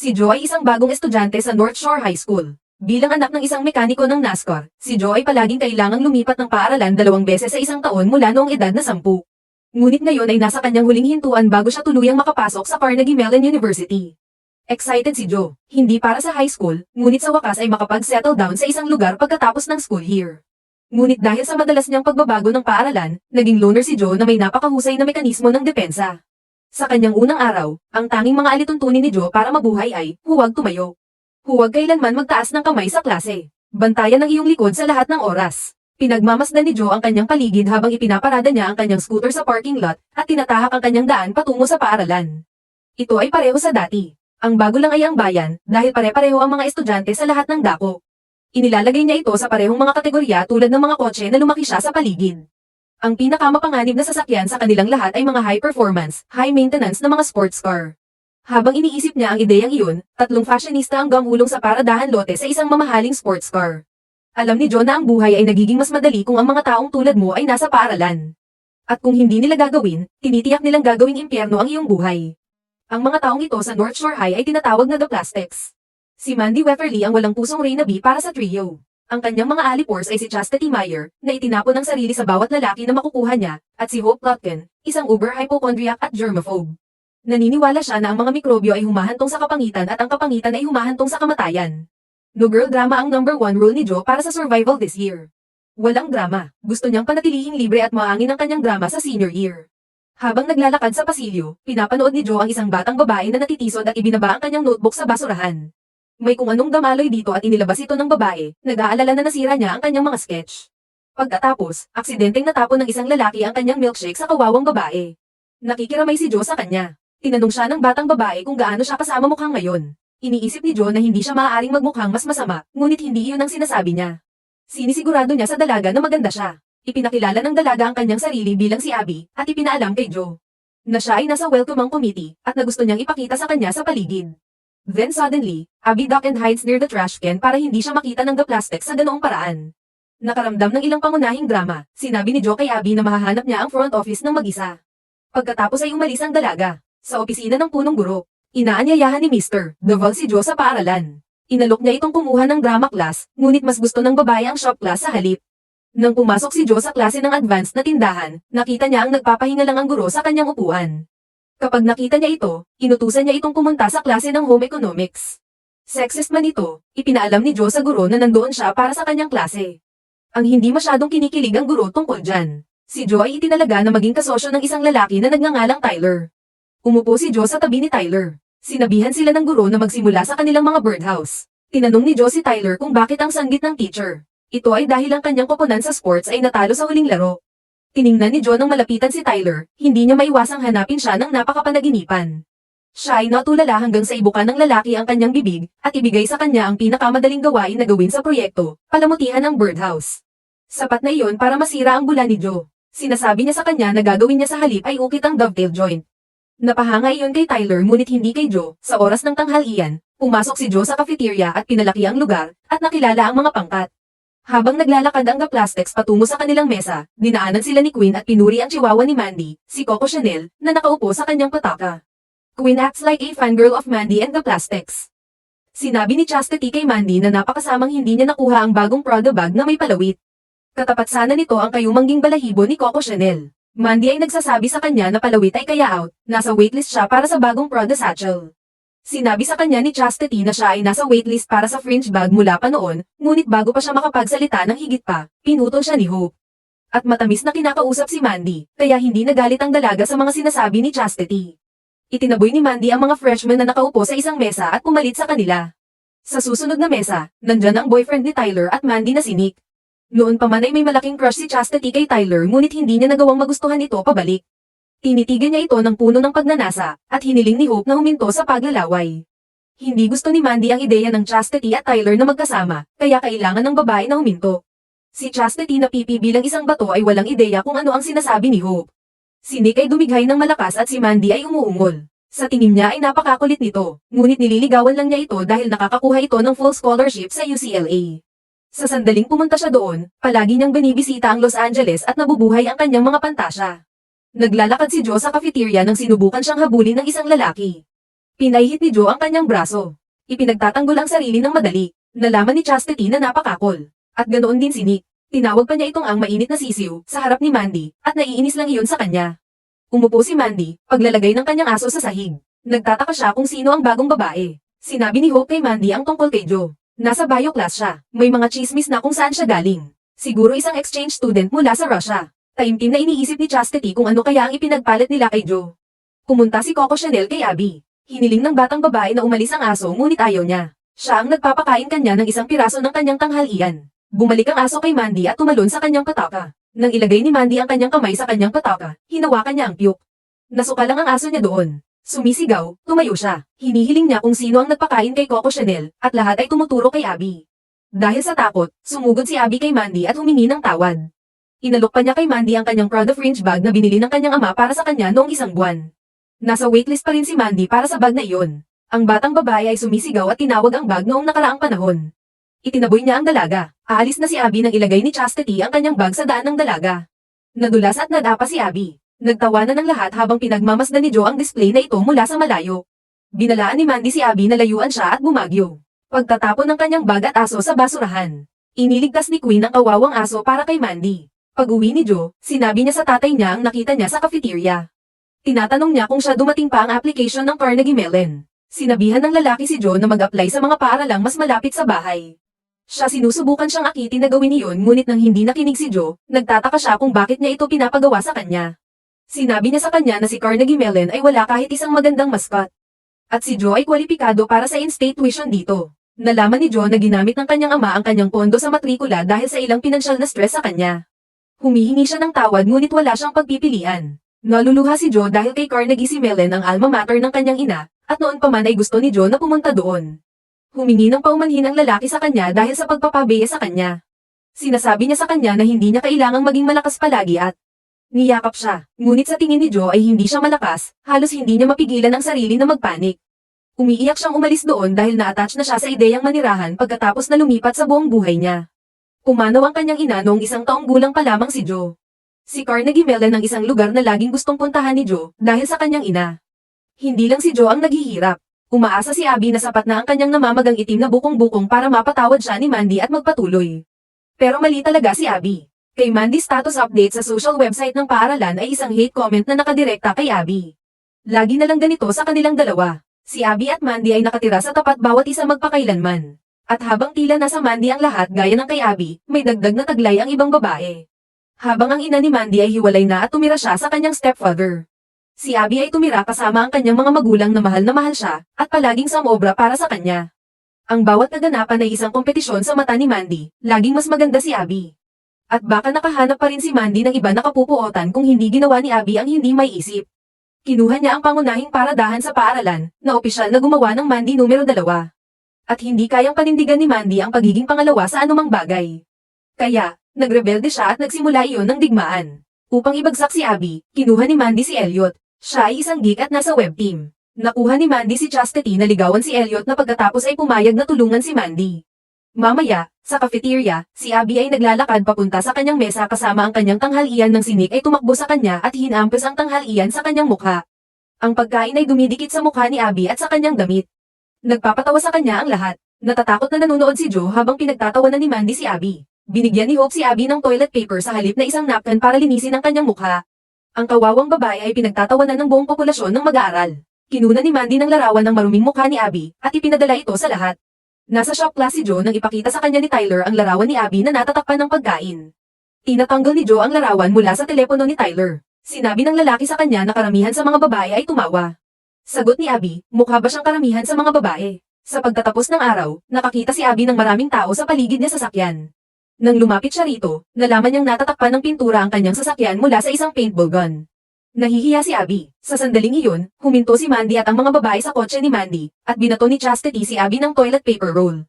Si Joe ay isang bagong estudyante sa North Shore High School. Bilang anak ng isang mekaniko ng NASCAR, si Joe ay palaging kailangang lumipat ng paaralan 2 beses sa isang taon mula noong edad na 10. Ngunit ngayon ay nasa kanyang huling hintuan bago siya tuluyang makapasok sa Carnegie Mellon University. Excited si Joe, hindi para sa high school, ngunit sa wakas ay makapag-settle down sa isang lugar pagkatapos ng school year. Ngunit dahil sa madalas niyang pagbabago ng paaralan, naging loner si Joe na may napakahusay na mekanismo ng depensa. Sa kanyang unang araw, ang tanging mga alituntunin ni Joe para mabuhay ay, huwag tumayo. Huwag kailanman magtaas ng kamay sa klase. Bantayan ang iyong likod sa lahat ng oras. Pinagmamasdan ni Joe ang kanyang paligid habang ipinaparada niya ang kanyang scooter sa parking lot at tinatahak ang kanyang daan patungo sa paaralan. Ito ay pareho sa dati. Ang bago lang ay ang bayan, dahil pare-pareho ang mga estudyante sa lahat ng dako. Inilalagay niya ito sa parehong mga kategorya tulad ng mga kotse na lumaki siya sa paligid. Ang pinakamapanganib na sasakyan sa kanilang lahat ay mga high-performance, high-maintenance na mga sports car. Habang iniisip niya ang ideyang iyon, 3 fashionista ang gumulong sa paradahan lote sa isang mamahaling sports car. Alam ni John na ang buhay ay nagiging mas madali kung ang mga taong tulad mo ay nasa paaralan. At kung hindi nila gagawin, tinitiyak nilang gagawing impyerno ang iyong buhay. Ang mga taong ito sa North Shore High ay tinatawag na The Plastics. Si Mandy Wetherly ang walang pusong Reyna B para sa trio. Ang kanyang mga alipores ay si Chastity Meyer, na itinapon ng sarili sa bawat lalaki na makukuha niya, at si Hope Plotkin, isang uber-hypochondriac at germaphobe. Naniniwala siya na ang mga mikrobyo ay humahantong sa kapangitan at ang kapangitan ay humahantong sa kamatayan. No girl drama ang number 1 rule ni Joe para sa survival this year. Walang drama, gusto niyang panatilihing libre at maangin ang kanyang drama sa senior year. Habang naglalakad sa pasilyo, pinapanood ni Joe ang isang batang babae na natitisod at ibinaba ang kanyang notebook sa basurahan. May kung anong damaloy dito at inilabas ito ng babae, nag-aalala na nasira niya ang kanyang mga sketch. Pagkatapos, aksidenteng natapon ng isang lalaki ang kanyang milkshake sa kawawang babae. Nakikiramay si Joe sa kanya. Tinanong siya ng batang babae kung gaano siya kasama mukhang ngayon. Iniisip ni Joe na hindi siya maaaring magmukhang mas masama, ngunit hindi iyon ang sinasabi niya. Sinisigurado niya sa dalaga na maganda siya. Ipinakilala ng dalaga ang kanyang sarili bilang si Abby, at ipinaalam kay Joe na siya ay nasa welcoming committee, at na gusto niyang ipakita sa kanya sa paligid. Then suddenly, Abby ducked and hides near the trash can para hindi siya makita ng The Plastics sa ganoong paraan. Nakaramdam ng ilang pangunahing drama, sinabi ni Joe kay Abby na mahahanap niya ang front office ng mag-isa. Pagkatapos ay umalis ang dalaga. Sa opisina ng punong guro, inaanyayahan ni Mr. Duval si Joe sa paaralan. Inalok niya itong kumuha ng drama class, ngunit mas gusto ng babae ang shop class sa halip. Nang pumasok si Joe sa klase ng advanced na tindahan, nakita niya ang nagpapahinga lang ang guro sa kanyang upuan. Kapag nakita niya ito, inutusan niya itong pumunta sa klase ng home economics. Sexist man ito, ipinaalam ni Joe sa guro na nandoon siya para sa kanyang klase. Ang hindi masyadong kinikilig ang guro tungkol dyan. Si Joe ay itinalaga na maging kasosyo ng isang lalaki na nagngangalang Tyler. Umupo si Joe sa tabi ni Tyler. Sinabihan sila ng guro na magsimula sa kanilang mga birdhouse. Tinanong ni Joe si Tyler kung bakit ang sanggit ng teacher. Ito ay dahil ang kanyang koponan sa sports ay natalo sa huling laro. Tiningnan ni Joe nang malapitan si Tyler, hindi niya maiwasang hanapin siya ng napakapanaginipan. Siya ay natulala hanggang sa ibukan ng lalaki ang kanyang bibig, at ibigay sa kanya ang pinakamadaling gawain na gawin sa proyekto, palamutihan ang birdhouse. Sapat na iyon para masira ang bula ni Joe. Sinasabi niya sa kanya na gagawin niya sa halip ay ukit ang dovetail joint. Napahanga iyon kay Tyler ngunit hindi kay Joe. Sa oras ng tanghalian, pumasok si Joe sa cafeteria at pinalaki ang lugar, at nakilala ang mga pangkat. Habang naglalakad ang The Plastics patungo sa kanilang mesa, dinaanan sila ni Queen at pinuri ang chihuahua ni Mandy, si Coco Chanel, na nakaupo sa kanyang pataka. Queen acts like a fangirl of Mandy and The Plastics. Sinabi ni Chastity kay Mandy na napakasamang hindi niya nakuha ang bagong Prada bag na may palawit. Katapat sana nito ang kayumangging balahibo ni Coco Chanel. Mandy ay nagsasabi sa kanya na palawit ay kaya out, nasa waitlist siya para sa bagong Prada satchel. Sinabi sa kanya ni Chastity na siya ay nasa waitlist para sa fringe bag mula pa noon, ngunit bago pa siya makapagsalita ng higit pa, pinutol siya ni Hope. At matamis na kinakausap si Mandy, kaya hindi nagalit ang dalaga sa mga sinasabi ni Chastity. Itinaboy ni Mandy ang mga freshmen na nakaupo sa isang mesa at pumalit sa kanila. Sa susunod na mesa, nandyan ang boyfriend ni Tyler at Mandy na si Nick. Noon pa man ay may malaking crush si Chastity kay Tyler ngunit hindi niya nagawang magustuhan ito pabalik. Tinitigan niya ito ng puno ng pagnanasa, at hiniling ni Hope na huminto sa paglalaway. Hindi gusto ni Mandy ang ideya ng Chastity at Tyler na magkasama, kaya kailangan ng babae na huminto. Si Chastity na pipi bilang isang bato ay walang ideya kung ano ang sinasabi ni Hope. Si Nick ay dumighay ng malakas at si Mandy ay umuungol. Sa tingin niya ay napakakulit nito, ngunit nililigawan lang niya ito dahil nakakakuha ito ng full scholarship sa UCLA. Sa sandaling pumunta siya doon, palagi niyang binibisita ang Los Angeles at nabubuhay ang kanyang mga pantasya. Naglalakad si Joe sa cafeteria nang sinubukan siyang habulin ng isang lalaki. Pinaihit ni Joe ang kanyang braso. Ipinagtatanggol ang sarili ng madali. Nalaman ni Chastity na napakakol. At ganoon din si Nick. Tinawag pa niya itong ang mainit na sisiw sa harap ni Mandy at naiinis lang iyon sa kanya. Umupo si Mandy, paglalagay ng kanyang aso sa sahig. Nagtataka siya kung sino ang bagong babae. Sinabi ni Hope kay Mandy ang tungkol kay Joe. Nasa bio class siya. May mga chismis na kung saan siya galing. Siguro isang exchange student mula sa Russia. Taimtim na iniisip ni Chastity kung ano kaya ang ipinagpalit nila kay Joe. Pumunta si Coco Chanel kay Abby. Hiniling ng batang babae na umalis ang aso ngunit ayaw niya. Siya ang nagpapakain kanya ng isang piraso ng kanyang tanghalian. Bumalik ang aso kay Mandy at tumalon sa kanyang pataka. Nang ilagay ni Mandy ang kanyang kamay sa kanyang pataka, hinawakan niya ang puke. Nasuka lang ang aso niya doon. Sumisigaw, tumayo siya. Hinihiling niya kung sino ang nagpakain kay Coco Chanel at lahat ay tumuturo kay Abby. Dahil sa takot, sumugod si Abby kay Mandy at humingi ng tawad. Inalok pa niya kay Mandy ang kanyang Prada fringe bag na binili ng kanyang ama para sa kanya noong isang buwan. Nasa waitlist pa rin si Mandy para sa bag na iyon. Ang batang babae ay sumisigaw at tinawag ang bag noong nakaraang panahon. Itinaboy niya ang dalaga. Aalis na si Abby nang ilagay ni Chastity ang kanyang bag sa daan ng dalaga. Nadulas at nadapa si Abby. Nagtawanan ng lahat habang pinagmamasdan ni Joe ang display na ito mula sa malayo. Binalaan ni Mandy si Abby na layuan siya at bumagyo. Pagtatapon ng kanyang bag at aso sa basurahan. Iniligtas ni Queen ang kawawang aso para kay Mandy. Pag-uwi ni Joe, sinabi niya sa tatay niya ang nakita niya sa cafeteria. Tinatanong niya kung siya dumating pa ang application ng Carnegie Mellon. Sinabihan ng lalaki si Joe na mag-apply sa mga paaralang mas malapit sa bahay. Siya sinusubukan siyang akitin na gawin iyon ngunit nang hindi nakinig si Joe, nagtataka siya kung bakit niya ito pinapagawa sa kanya. Sinabi niya sa kanya na si Carnegie Mellon ay wala kahit isang magandang mascot. At si Joe ay kwalipikado para sa in-state tuition dito. Nalaman ni Joe na ginamit ng kanyang ama ang kanyang pondo sa matrikula dahil sa ilang pinansyal na stress sa kanya. Humihingi siya ng tawad ngunit wala siyang pagpipilian. Naluluha si Joe dahil kay Carnegie si Mellon ang alma mater ng kanyang ina, at noon pa man ay gusto ni Joe na pumunta doon. Humingi ng paumanhin ang lalaki sa kanya dahil sa pagpapabeya sa kanya. Sinasabi niya sa kanya na hindi niya kailangang maging malakas palagi at niyakap siya, ngunit sa tingin ni Joe ay hindi siya malakas, halos hindi niya mapigilan ang sarili na magpanik. Umiiyak siyang umalis doon dahil na-attach na siya sa ideyang manirahan pagkatapos na lumipat sa buong buhay niya. Pumanaw ang kanyang ina noong 1 taong gulang pa lamang si Joe. Si Carnegie Mellon ang isang lugar na laging gustong puntahan ni Joe dahil sa kanyang ina. Hindi lang si Joe ang naghihirap. Umaasa si Abby na sapat na ang kanyang namamagang itim na bukong-bukong para mapatawad siya ni Mandy at magpatuloy. Pero mali talaga si Abby. Kay Mandy status update sa social website ng paaralan ay isang hate comment na nakadirekta kay Abby. Lagi na lang ganito sa kanilang dalawa. Si Abby at Mandy ay nakatira sa tapat bawat isa magpakailanman. At habang tila nasa Mandy ang lahat gaya ng kay Abby, may dagdag na taglay ang ibang babae. Habang ang ina ni Mandy ay hiwalay na at tumira siya sa kanyang stepfather. Si Abby ay tumira kasama ang kanyang mga magulang na mahal siya, at palaging samobra para sa kanya. Ang bawat kaganapan ay isang kompetisyon sa mata ni Mandy, laging mas maganda si Abby. At baka nakahanap pa rin si Mandy ng iba na kapupuotan kung hindi ginawa ni Abby ang hindi may isip. Kinuha niya ang pangunahing paradahan sa paaralan, na opisyal na gumawa ng Mandy numero 2. At hindi kayang panindigan ni Mandy ang pagiging pangalawa sa anumang bagay. Kaya, nagrebelde siya at nagsimula iyon ng digmaan. Upang ibagsak si Abby, kinuha ni Mandy si Elliot. Siya ay isang geek at nasa web team. Nakuha ni Mandy si Chastity na ligawan si Elliot na pagkatapos ay pumayag na tulungan si Mandy. Mamaya, sa cafeteria, si Abby ay naglalakad papunta sa kanyang mesa kasama ang kanyang tanghalian nang si Nick ay tumakbo sa kanya at hinampes ang tanghalian sa kanyang mukha. Ang pagkain ay dumidikit sa mukha ni Abby at sa kanyang damit. Nagpapatawa sa kanya ang lahat. Natatakot na nanonood si Joe habang pinagtatawanan ni Mandy si Abby. Binigyan ni Hope si Abby ng toilet paper sa halip na isang napkin para linisin ang kanyang mukha. Ang kawawang babae ay pinagtatawanan ng buong populasyon ng mag-aaral. Kinuna ni Mandy ng larawan ng maruming mukha ni Abby, at ipinadala ito sa lahat. Nasa shop class si Joe nang ipakita sa kanya ni Tyler ang larawan ni Abby na natatakpan ng pagkain. Tinatanggal ni Joe ang larawan mula sa telepono ni Tyler. Sinabi ng lalaki sa kanya na karamihan sa mga babae ay tumawa. Sagot ni Abby, mukha ba siyang karamihan sa mga babae? Sa pagtatapos ng araw, nakakita si Abby ng maraming tao sa paligid niya sa sasakyan. Nang lumapit siya rito, nalaman niyang natatakpan ng pintura ang kanyang sasakyan mula sa isang paintball gun. Nahihiya si Abby. Sa sandaling iyon, huminto si Mandy at ang mga babae sa kotse ni Mandy, at binato ni Chastity si Abby ng toilet paper roll.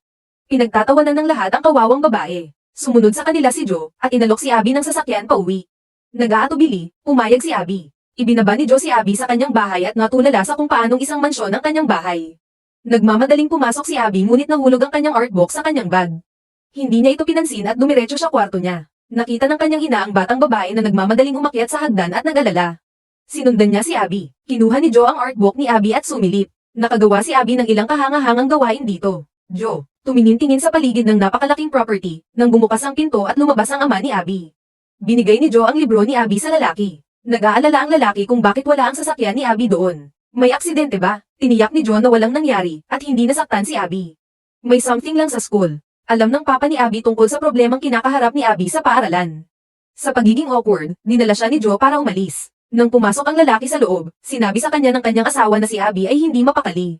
Pinagtatawanan ng lahat ang kawawang babae. Sumunod sa kanila si Joe, at inalok si Abby ng sasakyan pauwi. Nag-aatubili, pumayag si Abby. Ibinaba ni Joe si Abby sa kanyang bahay at natulala sa kung paanong isang mansyon ang kanyang bahay. Nagmamadaling pumasok si Abby ngunit nahulog ang kanyang artbook sa kanyang bag. Hindi niya ito pinansin at dumiretso sa kwarto niya. Nakita ng kanyang ina ang batang babae na nagmamadaling umakyat sa hagdan at nag-alala. Sinundan niya si Abby. Kinuha ni Joe ang artbook ni Abby at sumilip. Nakagawa si Abby ng ilang kahanga-hangang gawain dito. Joe, tumingin-tingin sa paligid ng napakalaking property, nang bumukas ang pinto at lumabas ang ama ni Abby. Binigay ni Joe ang libro ni Abby sa lalaki. Nag-aalala ang lalaki kung bakit wala ang sasakyan ni Abby doon. May aksidente ba? Tiniyak ni Joe na walang nangyari, at hindi nasaktan si Abby. May something lang sa school. Alam ng papa ni Abby tungkol sa problemang kinakaharap ni Abby sa paaralan. Sa pagiging awkward, dinala siya ni Joe para umalis. Nang pumasok ang lalaki sa loob, sinabi sa kanya ng kanyang asawa na si Abby ay hindi mapakali.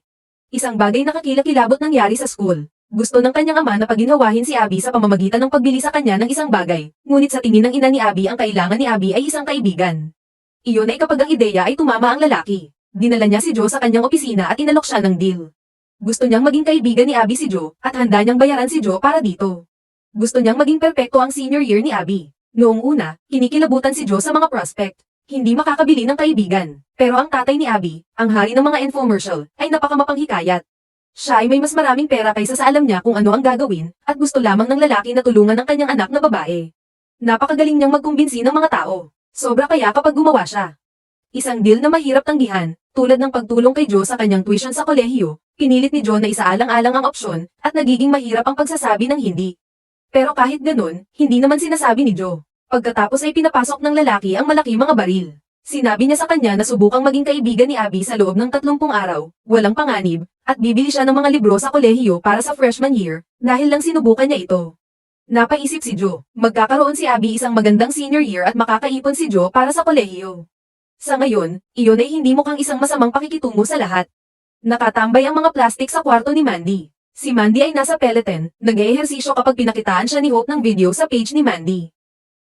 Isang bagay na kakilakilabot nangyari sa school. Gusto ng kanyang ama na paginhawahin si Abby sa pamamagitan ng pagbili sa kanya ng isang bagay, ngunit sa tingin ng ina ni Abby ang kailangan ni Abby ay isang kaibigan. Iyon ay kapag ang ideya ay tumama ang lalaki. Dinala niya si Joe sa kanyang opisina at inalok siya ng deal. Gusto niyang maging kaibigan ni Abby si Joe, at handa niyang bayaran si Joe para dito. Gusto niyang maging perpekto ang senior year ni Abby. Noong una, kinikilabutan si Joe sa mga prospect. Hindi makakabili ng kaibigan. Pero ang tatay ni Abby, ang hari ng mga infomercial, ay napakamapanghikayat. Siya ay may mas maraming pera kaysa sa alam niya kung ano ang gagawin, at gusto lamang ng lalaki na tulungan ng kanyang anak na babae. Napakagaling niyang magkumbinsi ng mga tao. Sobra kaya kapag gumawa siya. Isang deal na mahirap tanggihan, tulad ng pagtulong kay Joe sa kanyang tuition sa kolehiyo, pinilit ni Joe na isaalang-alang ang opsyon, at nagiging mahirap ang pagsasabi ng hindi. Pero kahit ganun, hindi naman sinasabi ni Joe. Pagkatapos ay pinapasok ng lalaki ang malaki mga baril. Sinabi niya sa kanya na subukang maging kaibigan ni Abby sa loob ng 30 araw, walang panganib, at bibili siya ng mga libro sa kolehiyo para sa freshman year, dahil lang sinubukan niya ito. Napaisip si Joe, magkakaroon si Abby isang magandang senior year at makakaipon si Joe para sa kolehiyo. Sa ngayon, iyon ay hindi mukhang isang masamang pakikitungo sa lahat. Nakatambay ang mga plastik sa kwarto ni Mandy. Si Mandy ay nasa Peloton, nag-eehersisyo kapag pinakitaan siya ni Hope ng video sa page ni Mandy.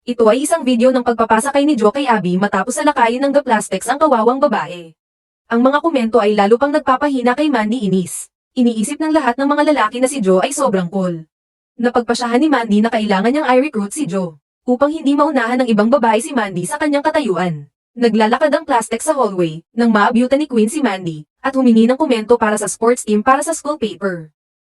Ito ay isang video ng pagpapasakay ni Joe kay Abby matapos salakayin ng The Plastics ang kawawang babae. Ang mga komento ay lalo pang nagpapahina kay Mandy inis. Iniisip ng lahat ng mga lalaki na si Joe ay sobrang cool. Napagpasyahan ni Mandy na kailangan niyang i-recruit si Joe, upang hindi maunahan ng ibang babae si Mandy sa kanyang katayuan. Naglalakad ang Plastics sa hallway, nang maabyutan ni Queen si Mandy, at humingi ng komento para sa sports team para sa school paper.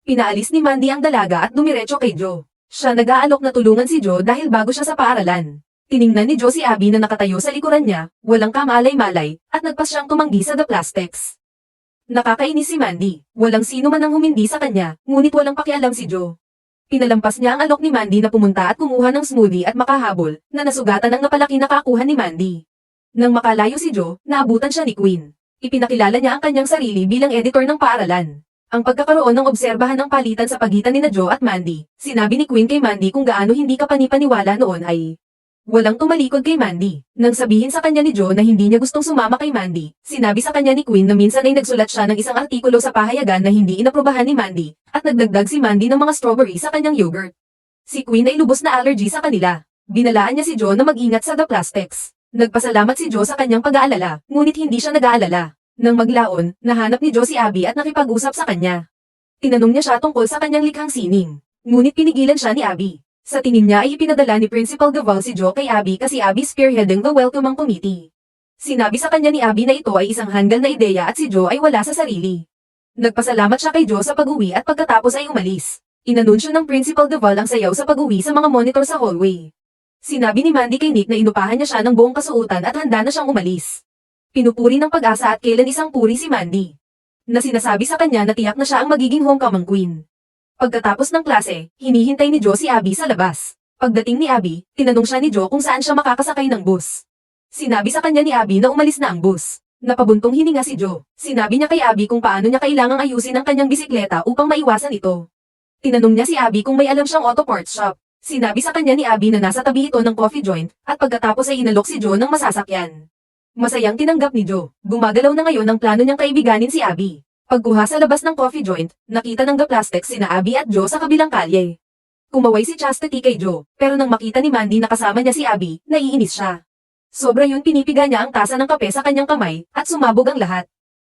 Pinaalis ni Mandy ang dalaga at dumiretso kay Joe. Siya nag-aalok na tulungan si Joe dahil bago siya sa paaralan. Tiningnan ni Joe si Abby na nakatayo sa likuran niya, walang kamalay-malay, at nagpas siyang tumanggi sa The Plastics. Nakakainis si Mandy, walang sino man ang humindi sa kanya, ngunit walang pakialam si Joe. Pinalampas niya ang alok ni Mandy na pumunta at kumuha ng smoothie at makahabol, na nasugatan ang napalaki na kakuhan ni Mandy. Nang makalayo si Joe, naabutan siya ni Queen. Ipinakilala niya ang kanyang sarili bilang editor ng paaralan. Ang pagkakaroon ng obserbahan ng palitan sa pagitan ni Joe at Mandy, sinabi ni Queen kay Mandy kung gaano hindi kapanipaniwala noon ay walang tumalikod kay Mandy. Nang sabihin sa kanya ni Joe na hindi niya gustong sumama kay Mandy, sinabi sa kanya ni Queen na minsan ay nagsulat siya ng isang artikulo sa pahayagan na hindi inaprobahan ni Mandy, at nagdagdag si Mandy ng mga strawberry sa kanyang yogurt. Si Queen ay lubos na allergy sa kanila. Binalaan niya si Joe na mag-ingat sa The Plastics. Nagpasalamat si Joe sa kanyang pag-aalala, ngunit hindi siya nag-aalala. Nang maglaon, nahanap ni Joe si Abby at nakipag-usap sa kanya. Tinanong niya siya tungkol sa kanyang likhang sining. Ngunit pinigilan siya ni Abby. Sa tingin niya ay ipinadala ni Principal Duval si Joe kay Abby kasi Abby spearheading the welcoming committee. Sinabi sa kanya ni Abby na ito ay isang handal na ideya at si Joe ay wala sa sarili. Nagpasalamat siya kay Joe sa pag-uwi at pagkatapos ay umalis. Inanunsyo ng Principal Duval ang sayaw sa pag-uwi sa mga monitor sa hallway. Sinabi ni Mandy kay Nick na inupahan niya siya ng buong kasuotan at handa na siyang umalis. Pinupuri ng pag-asa at kailan isang puri si Mandy, na sinasabi sa kanya na tiyak na siya ang magiging homecoming queen. Pagkatapos ng klase, hinihintay ni Joe si Abby sa labas. Pagdating ni Abby, tinanong siya ni Joe kung saan siya makakasakay ng bus. Sinabi sa kanya ni Abby na umalis na ang bus. Napabuntong hininga si Joe. Sinabi niya kay Abby kung paano niya kailangang ayusin ang kanyang bisikleta upang maiwasan ito. Tinanong niya si Abby kung may alam siyang auto parts shop. Sinabi sa kanya ni Abby na nasa tabi ito ng coffee joint, at pagkatapos ay inalok si Joe ng masasakyan. Masayang tinanggap ni Joe. Gumagalaw na ngayon ang plano niyang kaibiganin si Abby. Pagkuha sa labas ng coffee joint, nakita ng The Plastics sina Abby at Joe sa kabilang kalye. Kumaway si Chastity kay Joe, pero nang makita ni Mandy na kasama niya si Abby, naiinis siya. Sobra yun, pinipiga niya ang tasa ng kape sa kanyang kamay, at sumabog ang lahat.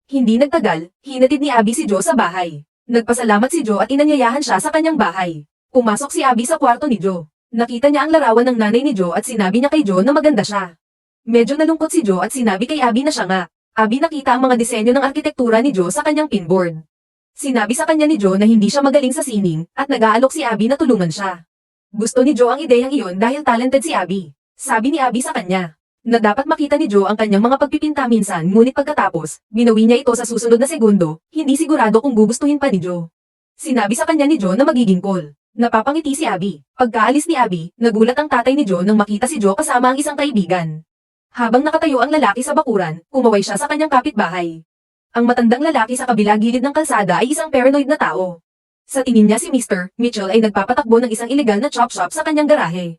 Hindi nagtagal, hinatid ni Abby si Joe sa bahay. Nagpasalamat si Joe at inanyayahan siya sa kanyang bahay. Pumasok si Abby sa kwarto ni Joe. Nakita niya ang larawan ng nanay ni Joe at sinabi niya kay Joe na maganda siya. Medyo nalungkot si Joe at sinabi kay Abby na siya nga. Abby nakita ang mga disenyo ng arkitektura ni Joe sa kanyang pinboard. Sinabi sa kanya ni Joe na hindi siya magaling sa sining, at nag-aalok si Abby na tulungan siya. Gusto ni Joe ang ideyang iyon dahil talented si Abby. Sabi ni Abby sa kanya. na dapat makita ni Joe ang kanyang mga pagpipinta minsan ngunit pagkatapos, binawi niya ito sa susunod na segundo, hindi sigurado kung gugustuhin pa ni Joe. Sinabi sa kanya ni Joe na magiging cool. Napapangiti si Abby. Pagkaalis ni Abby, nagulat ang tatay ni Joe nang makita si Joe kasama ang isang kaibigan. Habang nakatayo ang lalaki sa bakuran, kumaway siya sa kanyang kapitbahay. Ang matandang lalaki sa kabila gilid ng kalsada ay isang paranoid na tao. Sa tingin niya si Mr. Mitchell ay nagpapatakbo ng isang ilegal na chop shop sa kanyang garahe.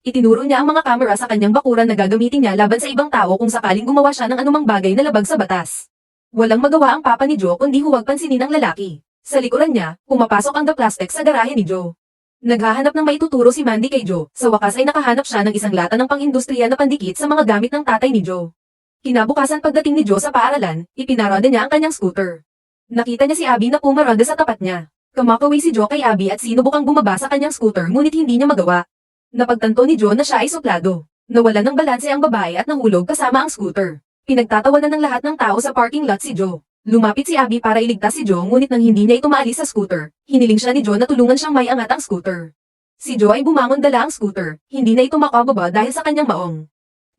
Itinuro niya ang mga kamera sa kanyang bakuran na gagamitin niya laban sa ibang tao kung sakaling gumawa siya ng anumang bagay na labag sa batas. Walang magawa ang papa ni Joe kundi huwag pansinin ang lalaki. Sa likuran niya, pumapasok ang The Plastic sa garahe ni Joe. Naghahanap ng maituturo si Mandy kay Joe, sa wakas ay nakahanap siya ng isang lata ng pang-industriya na pandikit sa mga gamit ng tatay ni Joe. Kinabukasan pagdating ni Joe sa paaralan, ipinaronda niya ang kanyang scooter. Nakita niya si Abby na pumaronda sa tapat niya. Kumakaway si Joe kay Abby at sinubukang bumaba sa kanyang scooter ngunit hindi niya magawa. Napagtanto ni Joe na siya ay suplado. Nawalan ng balanse ang babae at nahulog kasama ang scooter. Pinagtatawanan ng lahat ng tao sa parking lot si Joe. Lumapit si Abby para iligtas si Joe ngunit nang hindi niya ito maalis sa scooter, hiniling siya ni Joe na tulungan siyang may angat ang scooter. Si Joe ay bumangon dala ang scooter, hindi na ito makababa dahil sa kanyang maong.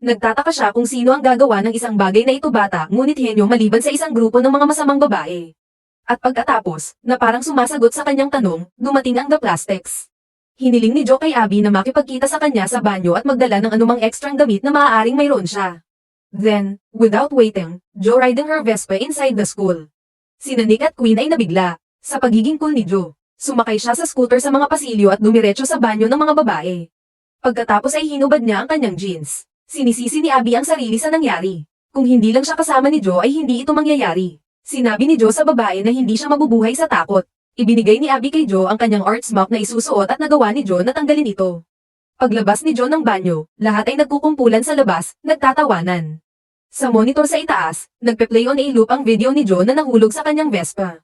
Nagtataka siya kung sino ang gagawa ng isang bagay na ito bata ngunit henyo maliban sa isang grupo ng mga masamang babae. At pagkatapos, na parang sumasagot sa kanyang tanong, dumating ang The Plastics. Hiniling ni Joe kay Abby na makipagkita sa kanya sa banyo at magdala ng anumang ekstrang damit na maaaring mayroon siya. Then, without waiting, Joe riding her Vespa inside the school. Sina Nick at Queen ay nabigla. Sa pagiging cool ni Joe, sumakay siya sa scooter sa mga pasilyo at dumiretso sa banyo ng mga babae. Pagkatapos ay hinubad niya ang kanyang jeans. Sinisisi ni Abby ang sarili sa nangyari. Kung hindi lang siya kasama ni Joe ay hindi ito mangyayari. Sinabi ni Joe sa babae na hindi siya mabubuhay sa takot. Ibinigay ni Abby kay Joe ang kanyang art smock na isusuot at nagawa ni Joe na tanggalin ito. Paglabas ni Joe ng banyo, lahat ay nagkukumpulan sa labas, nagtatawanan. Sa monitor sa itaas, nagpe-play on a loop ang video ni Joe na nahulog sa kanyang Vespa.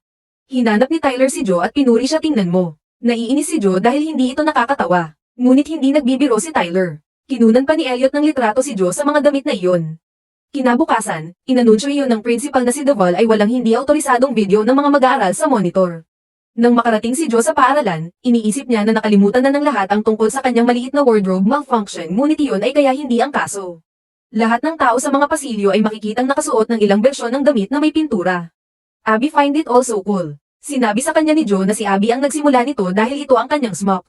Hinanap ni Tyler si Joe at pinuri siya tingnan mo. Naiinis si Joe dahil hindi ito nakakatawa. Ngunit hindi nagbibiro si Tyler. Kinunan pa ni Elliot ng litrato si Joe sa mga damit na iyon. Kinabukasan, inanunsyo iyon ng principal na si Deval ay walang hindi autorisadong video ng mga mag-aaral sa monitor. Nang makarating si Joe sa paaralan, iniisip niya na nakalimutan na ng lahat ang tungkol sa kanyang maliit na wardrobe malfunction ngunit iyon ay kaya hindi ang kaso. Lahat ng tao sa mga pasilyo ay makikitang nakasuot ng ilang bersyon ng damit na may pintura. Abby find it also cool. Sinabi sa kanya ni Joe na si Abby ang nagsimula nito dahil ito ang kanyang smock.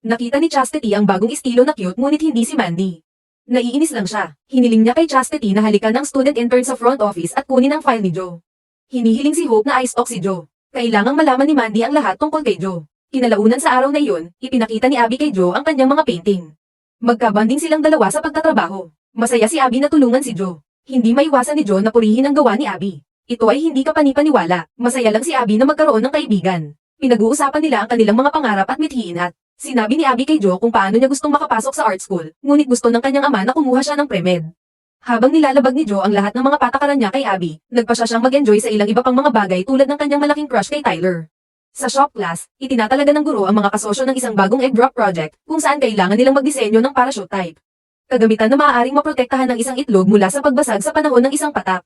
Nakita ni Chastity ang bagong estilo na cute ngunit hindi si Mandy. Naiinis lang siya. Hiniling niya kay Chastity na halikan ng student intern sa front office at kunin ang file ni Joe. Hinihiling si Hope na i-stalk si Joe. Kailangang malaman ni Mandy ang lahat tungkol kay Joe. Kinalaunan sa araw na iyon, ipinakita ni Abby kay Joe ang kanyang mga painting. Magkabanding silang dalawa sa pagtatrabaho. Masaya si Abby na tulungan si Joe. Hindi maiwasan ni Joe na purihin ang gawa ni Abby. Ito ay hindi kapanipaniwala. Masaya lang si Abby na magkaroon ng kaibigan. Pinag-uusapan nila ang kanilang mga pangarap at mithiin at sinabi ni Abby kay Joe kung paano niya gustong makapasok sa art school, ngunit gusto ng kanyang ama na kumuha siya ng pre-med. Habang nilalabag ni Joe ang lahat ng mga patakaran niya kay Abby, nagpa siya siyang mag-enjoy sa ilang iba pang mga bagay tulad ng kanyang malaking crush kay Tyler. Sa shop class, itinatalaga ng guro ang mga kasosyo ng isang bagong egg drop project kung saan kailangan nilang magdisenyo ng parachute type. Kagamitan na maaaring maprotektahan ng isang itlog mula sa pagbasag sa panahon ng isang patak.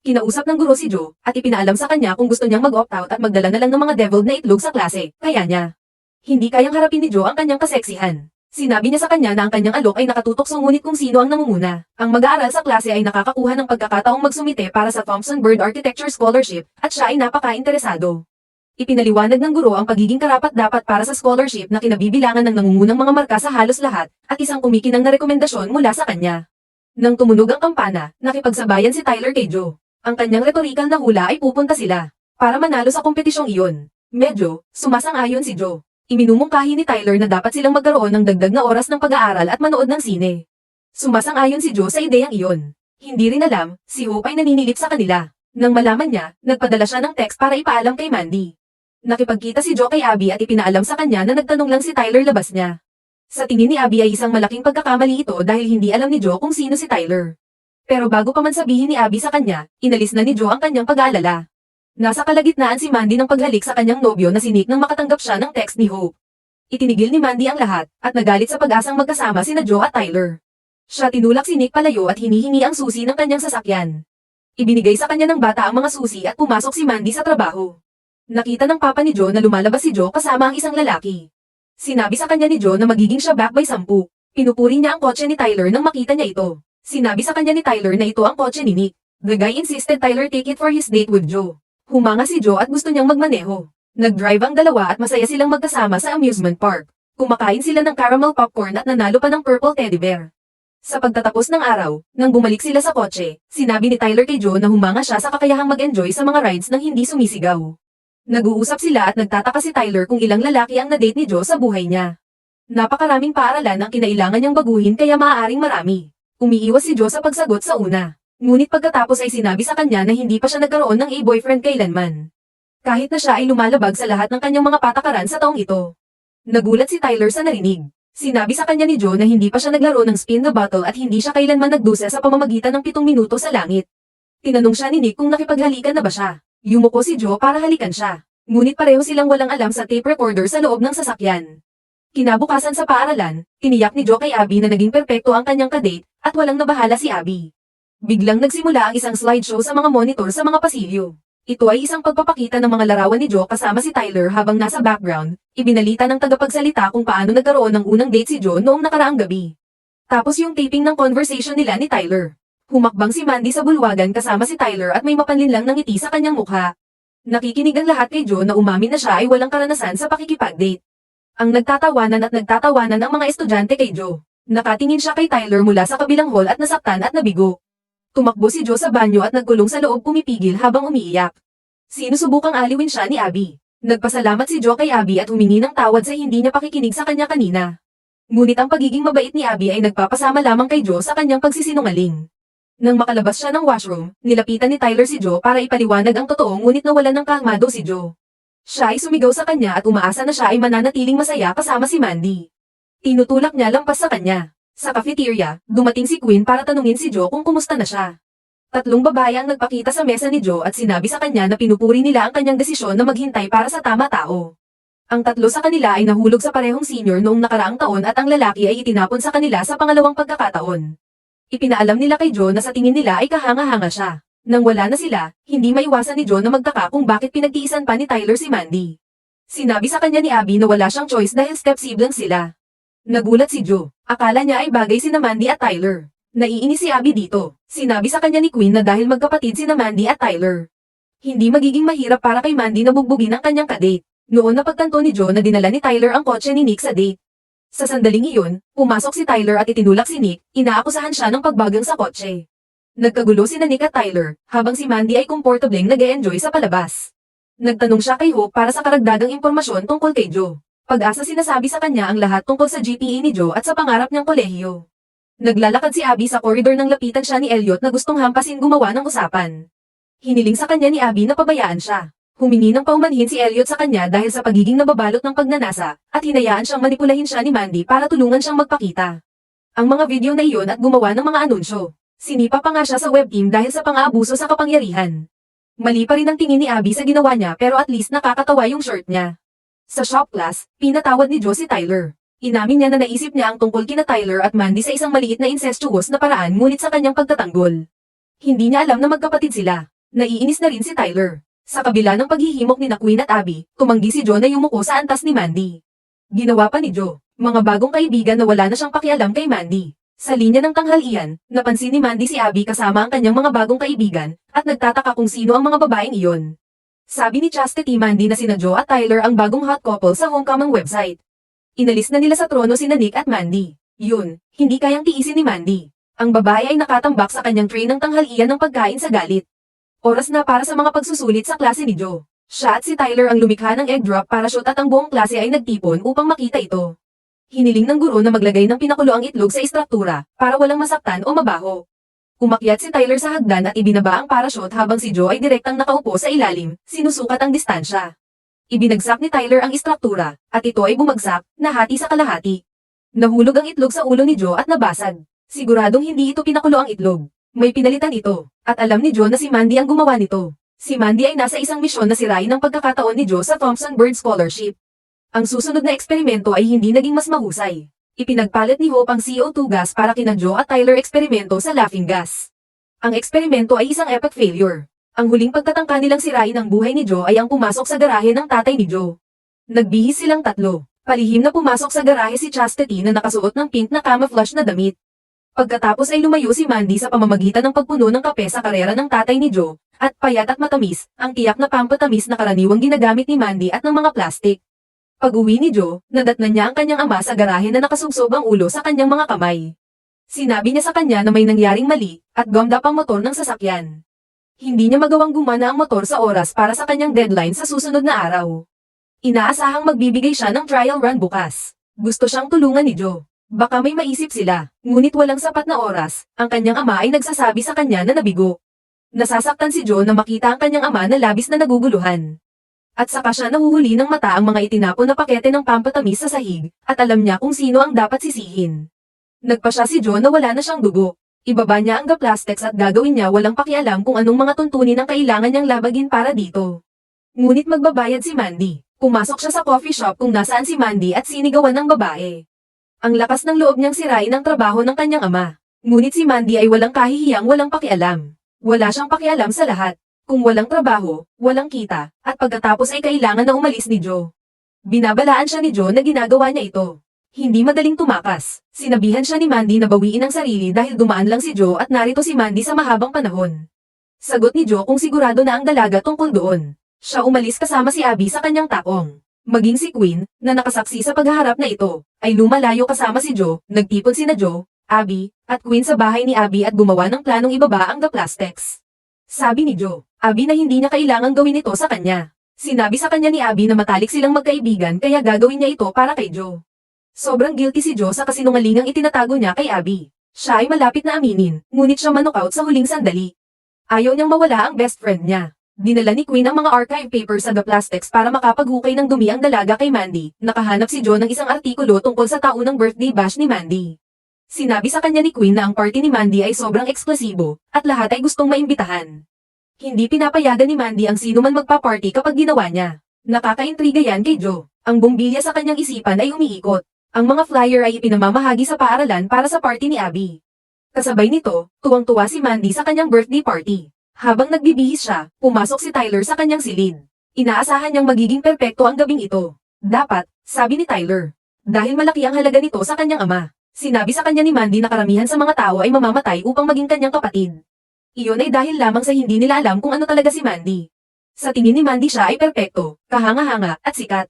Kinausap ng guro si Joe at ipinaalam sa kanya kung gusto niyang mag-opt out at magdala na lang ng mga deviled na itlog sa klase, kaya niya. Hindi kayang harapin ni Joe ang kanyang kaseksihan. Sinabi niya sa kanya na ang kanyang alok ay nakatutok ngunit kung sino ang namumuna. Ang mag-aaral sa klase ay nakakakuha ng pagkakataong magsumite para sa Thompson Bird Architecture Scholarship at siya ay napaka-interesado. Ipinaliwanag ng guro ang pagiging karapat-dapat para sa scholarship na kinabibilangan ng nangungunang mga marka sa halos lahat at isang kumikinang na rekomendasyon mula sa kanya. Nang tumunog ang kampana, nakipagsabayan si Tyler kay Joe. Ang kanyang retorikal na hula ay pupunta sila para manalo sa kompetisyong iyon. Medyo, sumasang-ayon si Joe. Iminumungkahi ni Tyler na dapat silang magkaroon ng dagdag na oras ng pag-aaral at manood ng sine. Sumasang-ayon si Joe sa ideyang iyon. Hindi rin alam, si Hope ay naninilip sa kanila. Nang malaman niya, nagpadala siya ng text para ipaalam kay Mandy. Nakipagkita si Joe kay Abby at ipinaalam sa kanya na nagtanong lang si Tyler labas niya. Sa tingin ni Abby ay isang malaking pagkakamali ito dahil hindi alam ni Joe kung sino si Tyler. Pero bago pa man sabihin ni Abby sa kanya, inalis na ni Joe ang kanyang pag-aalala. Nasa kalagitnaan si Mandy ng paghalik sa kanyang nobyo na si Nick nang makatanggap siya ng text ni Hope. Itinigil ni Mandy ang lahat, at nagalit sa pag-asang magkasama sina Joe at Tyler. Siya tinulak si Nick palayo at hinihingi ang susi ng kanyang sasakyan. Ibinigay sa kanya ng bata ang mga susi at pumasok si Mandy sa trabaho. Nakita ng papa ni Joe na lumalabas si Joe kasama ang isang lalaki. Sinabi sa kanya ni Joe na magiging siya back by 10. Pinupuri niya ang kotse ni Tyler nang makita niya ito. Sinabi sa kanya ni Tyler na ito ang kotse ni Nick. The guy insisted Tyler take it for his date with Joe. Humanga si Joe at gusto niyang magmaneho. Nag-drive ang dalawa at masaya silang magkasama sa amusement park. Kumakain sila ng caramel popcorn at nanalo pa ng purple teddy bear. Sa pagtatapos ng araw, nang bumalik sila sa kotse, sinabi ni Tyler kay Joe na humanga siya sa kakayahang mag-enjoy sa mga rides nang hindi sumisigaw. Nag-uusap sila at nagtataka si Tyler kung ilang lalaki ang na-date ni Joe sa buhay niya. Napakaraming paaralan ang kinailangan niyang baguhin kaya maaaring marami. Umiiwas si Joe sa pagsagot sa una. Ngunit pagkatapos ay sinabi sa kanya na hindi pa siya nagkaroon ng boyfriend kailanman. Kahit na siya ay lumalabag sa lahat ng kanyang mga patakaran sa taong ito. Nagulat si Tyler sa narinig. Sinabi sa kanya ni Joe na hindi pa siya naglaro ng spin the bottle at hindi siya kailanman nagdusa sa pamamagitan ng 7 minuto sa langit. Tinanong siya ni Nick kung nakipaghalikan na ba siya. Yumuko si Joe para halikan siya. Ngunit pareho silang walang alam sa tape recorder sa loob ng sasakyan. Kinabukasan sa paaralan, tiniyak ni Joe kay Abby na naging perpekto ang kanyang kadate at walang nabahala si Abby. Biglang nagsimula ang isang slideshow sa mga monitor sa mga pasilyo. Ito ay isang pagpapakita ng mga larawan ni Joe kasama si Tyler habang nasa background. Ibinalita ng tagapagsalita kung paano nagkaroon ng unang date si Joe noong nakaraang gabi. Tapos yung taping ng conversation nila ni Tyler. Humakbang si Mandy sa bulwagan kasama si Tyler at may mapanlinlang na ngiti sa kanyang mukha. Nakikinig ang lahat kay Joe na umamin na siya ay walang karanasan sa pakikipag-date. Ang nagtatawanan ang mga estudyante kay Joe. Nakatingin siya kay Tyler mula sa kabilang hall at nasaktan at nabigo. Tumakbo si Joe sa banyo at nagkulong sa loob pumipigil habang umiiyak. Sinusubukang aliwin siya ni Abby. Nagpasalamat si Joe kay Abby at humingi ng tawad sa hindi niya pakikinig sa kanya kanina. Ngunit ang pagiging mabait ni Abby ay nagpapasama lamang kay Joe sa kanyang pagsisinungaling. Nang makalabas siya ng washroom, nilapitan ni Tyler si Joe para ipaliwanag ang totoo ngunit nawalan ng kalmado si Joe. Siya ay sumigaw sa kanya at umaasa na siya ay mananatiling masaya kasama si Mandy. Tinutulak niya lampas sa kanya. Sa cafeteria, dumating si Quinn para tanungin si Joe kung kumusta na siya. 3 babae ang nagpakita sa mesa ni Joe at sinabi sa kanya na pinupuri nila ang kanyang desisyon na maghintay para sa tama tao. Ang 3 sa kanila ay nahulog sa parehong senior noong nakaraang taon at ang lalaki ay itinapon sa kanila sa pangalawang pagkakataon. Ipinaalam nila kay Joe na sa tingin nila ay kahanga-hanga siya. Nang wala na sila, hindi maiwasan ni Joe na magtaka kung bakit pinagtiisan pa ni Tyler si Mandy. Sinabi sa kanya ni Abby na wala siyang choice dahil step-sibling sila. Nagulat si Joe. Akala niya ay bagay sina Mandy at Tyler. Naiinis si Abby dito. Sinabi sa kanya ni Quinn na dahil magkapatid sina Mandy at Tyler. Hindi magiging mahirap para kay Mandy na bugbugin ang kanyang kadate. Noon napagtanto ni Joe na dinala ni Tyler ang kotse ni Nick sa date. Sa sandaling iyon, pumasok si Tyler at itinulak si Nick, inaakusahan siya ng pagbagang sa kotse. Nagkagulo sina Nick at Tyler, habang si Mandy ay komportableng nag-e-enjoy sa palabas. Nagtanong siya kay Hope para sa karagdagang impormasyon tungkol kay Joe. Pag-asa sinasabi sa kanya ang lahat tungkol sa GPA ni Joe at sa pangarap niyang kolehiyo. Naglalakad si Abby sa koridor nang lapitan siya ni Elliot na gustong hampasin gumawa ng usapan. Hiniling sa kanya ni Abby na pabayaan siya. Humingi ng paumanhin si Elliot sa kanya dahil sa pagiging nababalot ng pagnanasa, at hinayaan siyang manipulahin siya ni Mandy para tulungan siyang magpakita. Ang mga video na iyon at gumawa ng mga anunsyo. Sinipa pa nga siya sa web team dahil sa pang-aabuso sa kapangyarihan. Mali pa rin ang tingin ni Abby sa ginawa niya pero at least nakakatawa yung short niya. Sa shop class, pinatawad ni Joe si Tyler. Inamin niya na naisip niya ang tungkol kina Tyler at Mandy sa isang maliit na incestuous na paraan ngunit sa kanyang pagtatanggol. Hindi niya alam na magkapatid sila. Naiinis na rin si Tyler. Sa kabila ng paghihimok ni na Quinn at Abby, tumanggi si Joe na yumuko sa antas ni Mandy. Ginawa pa ni Joe, mga bagong kaibigan na wala na siyang pakialam kay Mandy. Sa linya ng tanghalian, napansin ni Mandy si Abby kasama ang kanyang mga bagong kaibigan, at nagtataka kung sino ang mga babaeng iyon. Sabi ni Chastity Mandy na sina Joe at Tyler ang bagong hot couple sa Homecoming website. Inalis na nila sa trono sina Nick at Mandy. Yun, hindi kayang tiisin ni Mandy. Ang babae ay nakatambak sa kanyang tray ng tanghalian ng pagkain sa galit. Oras na para sa mga pagsusulit sa klase ni Joe. Siya at si Tyler ang lumikha ng egg drop parachute at ang buong klase ay nagtipon upang makita ito. Hiniling ng guro na maglagay ng pinakuloang itlog sa istruktura para walang masaktan o mabaho. Umakyat si Tyler sa hagdan at ibinaba ang parachute habang si Joe ay direktang nakaupo sa ilalim, sinusukat ang distansya. Ibinagsak ni Tyler ang istruktura, at ito ay bumagsak, nahati sa kalahati. Nahulog ang itlog sa ulo ni Joe at nabasag. Siguradong hindi ito pinakulo ang itlog. May pinalitan ito, at alam ni Joe na si Mandy ang gumawa nito. Si Mandy ay nasa isang misyon na sirain ang pagkakataon ni Joe sa Thompson Bird Scholarship. Ang susunod na eksperimento ay hindi naging mas mahusay. Ipinagpalit ni Hope ang CO2 gas para kina Joe at Tyler eksperimento sa laughing gas. Ang eksperimento ay isang epic failure. Ang huling pagtatangka nilang sirain ang buhay ni Joe ay ang pumasok sa garahe ng tatay ni Joe. Nagbihis silang tatlo. Palihim na pumasok sa garahe si Chastity na nakasuot ng pink na camouflage na damit. Pagkatapos ay lumayo si Mandy sa pamamagitan ng pagpuno ng kape sa karera ng tatay ni Joe, at payat at matamis, ang tiyak na pampatamis na karaniwang ginagamit ni Mandy at ng mga plastik. Pag-uwi ni Joe, nadatnan niya ang kanyang ama sa garahe na nakasubsob ang ulo sa kanyang mga kamay. Sinabi niya sa kanya na may nangyaring mali, at gumdap ang motor ng sasakyan. Hindi niya magawang gumana ang motor sa oras para sa kanyang deadline sa susunod na araw. Inaasahang magbibigay siya ng trial run bukas. Gusto siyang tulungan ni Joe. Baka may maisip sila, ngunit walang sapat na oras, ang kanyang ama ay nagsasabi sa kanya na nabigo. Nasasaktan si Joe na makita ang kanyang ama na labis na naguguluhan. At saka siya nahuhuli ng mata ang mga itinapon na pakete ng pampatamis sa sahig, at alam niya kung sino ang dapat sisihin. Nagpa siya si Joe na wala na siyang dugo. Ibaba niya ang plastics at gagawin niya walang pakialam kung anong mga tuntunin ang kailangan niyang labagin para dito. Ngunit magbabayad si Mandy. Pumasok siya sa coffee shop kung nasaan si Mandy at sinigawan ng babae. Ang lakas ng loob niyang sirain ang trabaho ng kanyang ama. Ngunit si Mandy ay walang kahihiyang walang pakialam. Wala siyang pakialam sa lahat. Kung walang trabaho, walang kita, at pagkatapos ay kailangan na umalis ni Joe. Binabalaan siya ni Joe na ginagawa niya ito. Hindi madaling tumakas. Sinabihan siya ni Mandy na bawiin ang sarili dahil dumaan lang si Joe at narito si Mandy sa mahabang panahon. Sagot ni Joe kung sigurado na ang dalaga tungkol doon. Siya umalis kasama si Abby sa kanyang takong. Maging si Queen, na nakasaksi sa paghaharap na ito, ay lumalayo kasama si Joe, nagtipon sina Joe, Abby, at Queen sa bahay ni Abby at gumawa ng planong ibaba ang The Plastics. Sabi ni Joe, Abby na hindi niya kailangang gawin ito sa kanya. Sinabi sa kanya ni Abby na matalik silang magkaibigan kaya gagawin niya ito para kay Joe. Sobrang guilty si Joe sa kasinungalingang itinatago niya kay Abby. Siya ay malapit na aminin, ngunit siya manokout sa huling sandali. Ayaw niyang mawala ang best friend niya. Dinala ni Queen ang mga archive papers sa The Plastics para makapaghukay ng dumi ang dalaga kay Mandy. Nakahanap si Joe ng isang artikulo tungkol sa taunang birthday bash ni Mandy. Sinabi sa kanya ni Queen na ang party ni Mandy ay sobrang eksklusibo, at lahat ay gustong maimbitahan. Hindi pinapayagan ni Mandy ang sino man magpa-party kapag ginawa niya. Nakakaintriga yan kay Joe. Ang bumbilya sa kanyang isipan ay umiikot. Ang mga flyer ay ipinamamahagi sa paaralan para sa party ni Abby. Kasabay nito, tuwang-tuwa si Mandy sa kanyang birthday party. Habang nagbibihis siya, pumasok si Tyler sa kanyang silid. Inaasahan niyang magiging perpekto ang gabing ito. Dapat, sabi ni Tyler. Dahil malaki ang halaga nito sa kanyang ama. Sinabi sa kanya ni Mandy na karamihan sa mga tao ay mamamatay upang maging kanyang kapatid. Iyon ay dahil lamang sa hindi nila alam kung ano talaga si Mandy. Sa tingin ni Mandy siya ay perpekto, kahanga-hanga, at sikat.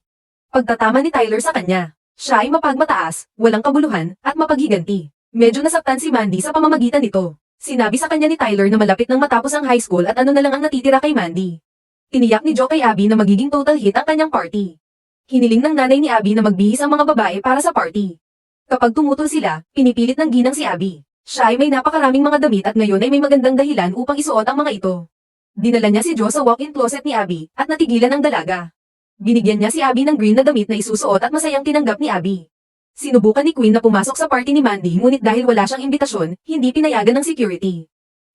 Pagtatama ni Tyler sa kanya, siya ay mapagmataas, walang kabuluhan, at mapaghiganti. Medyo nasaktan si Mandy sa pamamagitan nito. Sinabi sa kanya ni Tyler na malapit nang matapos ang high school at ano na lang ang natitira kay Mandy. Tiniyak ni Joe kay Abby na magiging total hit ang kanyang party. Hiniling ng nanay ni Abby na magbihis ang mga babae para sa party. Kapag tumutol sila, pinipilit ng ginang si Abby. Siya ay may napakaraming mga damit at ngayon ay may magandang dahilan upang isuot ang mga ito. Dinala niya si Joe sa walk-in closet ni Abby at natigilan ang dalaga. Binigyan niya si Abby ng green na damit na isusuot at masayang tinanggap ni Abby. Sinubukan ni Queen na pumasok sa party ni Mandy ngunit dahil wala siyang imbitasyon, hindi pinayagan ng security.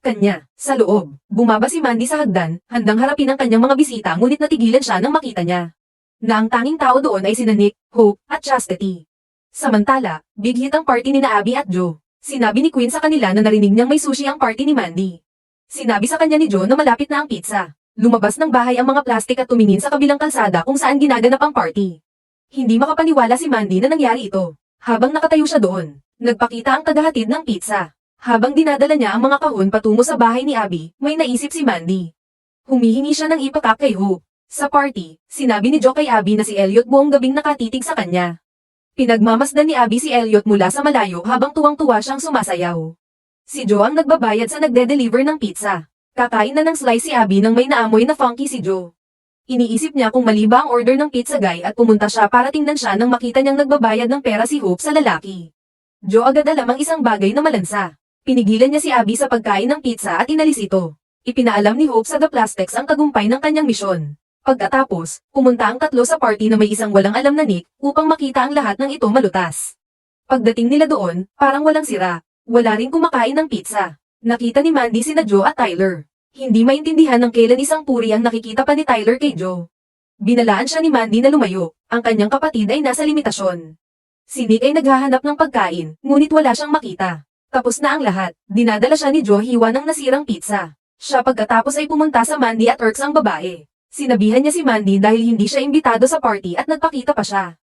Kanya, sa loob, bumaba si Mandy sa hagdan, handang harapin ang kanyang mga bisita ngunit natigilan siya nang makita niya. Na ang tanging tao doon ay sina Nick, Hope, at Chastity. Samantala, big hit ang party ni na Abby at Joe. Sinabi ni Queen sa kanila na narinig niyang may sushi ang party ni Mandy. Sinabi sa kanya ni Joe na malapit na ang pizza. Lumabas ng bahay ang mga plastik at tumingin sa kabilang kalsada kung saan ginaganap ang party. Hindi makapaniwala si Mandy na nangyari ito. Habang nakatayo siya doon, nagpakita ang tagahatid ng pizza. Habang dinadala niya ang mga kahon patungo sa bahay ni Abby, may naisip si Mandy. Humihingi siya ng ipakap kay Hope. Sa party, sinabi ni Joe kay Abby na si Elliot buong gabing nakatitig sa kanya. Pinagmamasdan ni Abby si Elliot mula sa malayo habang tuwang-tuwa siyang sumasayaw. Si Joe ang nagbabayad sa nagde-deliver ng pizza. Kakain na ng slice si Abby nang may naamoy na funky si Joe. Iniisip niya kung mali ba ang order ng pizza guy at pumunta siya para tingnan siya nang makita niyang nagbabayad ng pera si Hope sa lalaki. Joe agad alam ang isang bagay na malansa. Pinigilan niya si Abby sa pagkain ng pizza at inalis ito. Ipinaalam ni Hope sa The Plastics ang tagumpay ng kanyang misyon. Pagkatapos, pumunta ang tatlo sa party na may isang walang alam na Nick upang makita ang lahat ng ito malutas. Pagdating nila doon, parang walang sira. Wala ring kumakain ng pizza. Nakita ni Mandy sina Joe at Tyler. Hindi maintindihan ng kailan isang puri ang nakikita pa ni Tyler kay Joe. Binalaan siya ni Mandy na lumayo, ang kanyang kapatid ay nasa limitasyon. Si Nick ay naghahanap ng pagkain, ngunit wala siyang makita. Tapos na ang lahat, dinadala siya ni Joe hiwa ng nasirang pizza. Siya pagkatapos ay pumunta sa Mandy at Erks ang babae. Sinabihan niya si Mandy dahil hindi siya imbitado sa party at nagpakita pa siya.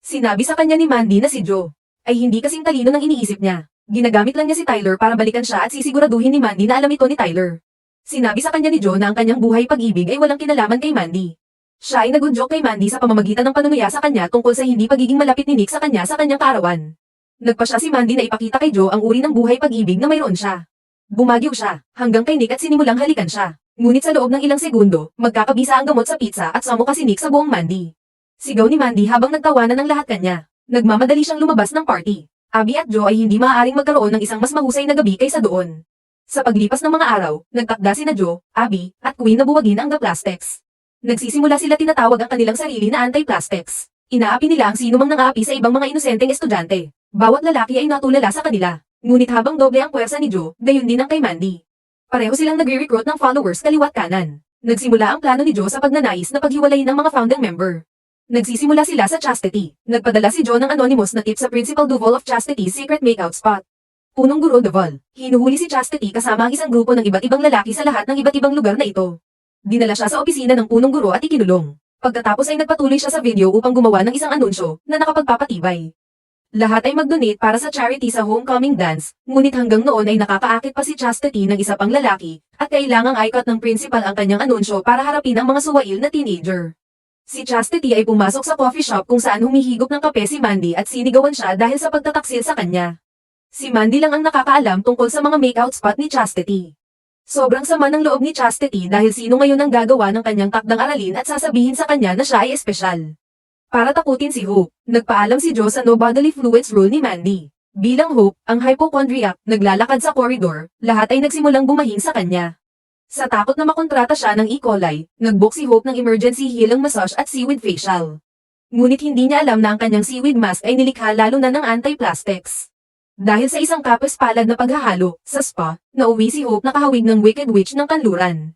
Sinabi sa kanya ni Mandy na si Joe ay hindi kasing talino ng iniisip niya. Ginagamit lang niya si Tyler para balikan siya at sisiguraduhin ni Mandy na alam ito ni Tyler. Sinabi sa kanya ni Joe na ang kanyang buhay pag-ibig ay walang kinalaman kay Mandy. Siya ay nag-joke kay Mandy sa pamamagitan ng panunuya sa kanya tungkol sa hindi pagiging malapit ni Nick sa kanyang kaarawan. Nagpa siya si Mandy na ipakita kay Joe ang uri ng buhay pag-ibig na mayroon siya. Bumagyo siya, hanggang kay Nick at sinimulang halikan siya. Ngunit sa loob ng ilang segundo, magkakabisa ang gamot sa pizza at sumuka si Nick sa buong Mandy. Sigaw ni Mandy habang nagtawanan ng lahat kanya. Nagmamadali siyang lumabas ng party. Abby at Joe ay hindi maaaring magkaroon ng isang mas mahusay na gabi kaysa doon. Sa paglipas ng mga araw, nagtakda sina Joe, Abby, at Queen na buwagin ang The Plastics. Nagsisimula sila tinatawag ang kanilang sarili na anti-plastics. Inaapi nila ang sinumang nang-aapi sa ibang mga inosenteng estudyante. Bawat lalaki ay natulala sa kanila. Ngunit habang doble ang puwersa ni Joe, gayon din ang kay Mandy. Pareho silang nagre-recruit ng followers kaliwat kanan. Nagsimula ang plano ni Joe sa pagnanais na paghiwalayin ng mga founding member. Nagsisimula sila sa chastity. Nagpadala si Joe ng anonymous na tip sa Principal Duval of Chastity's secret makeout spot. Punong guro Duval. Hinuhuli si Chastity kasama ang isang grupo ng iba't ibang lalaki sa lahat ng iba't ibang lugar na ito. Dinala siya sa opisina ng punong guro at ikinulong. Pagkatapos ay nagpatuloy siya sa video upang gumawa ng isang anunsyo na nakapagpapatibay. Lahat ay mag-donate para sa charity sa homecoming dance, ngunit hanggang noon ay nakakaakit pa si Chastity ng isa pang lalaki, at kailangang i-cut ng principal ang kanyang anunsyo para harapin ang mga suwail na teenager. Si Chastity ay pumasok sa coffee shop kung saan humihigop ng kape si Mandy at sinigawan siya dahil sa pagtataksil sa kanya. Si Mandy lang ang nakakaalam tungkol sa mga makeout spot ni Chastity. Sobrang sama ng loob ni Chastity dahil sino ngayon ang gagawa ng kanyang takdang aralin at sasabihin sa kanya na siya ay espesyal. Para takutin si Hope, nagpaalam si Joe sa no bodily fluids rule ni Mandy. Bilang Hope, ang hypochondriac, naglalakad sa koridor, lahat ay nagsimulang bumahin sa kanya. Sa takot na makontrata siya ng E. coli, nag-book si Hope ng emergency healing massage at seaweed facial. Ngunit hindi niya alam na ang kanyang seaweed mask ay nilikha lalo na ng anti-plastics. Dahil sa isang kapos-palad na paghahalo, sa spa, nauwi si Hope na kahawig ng Wicked Witch ng kanluran.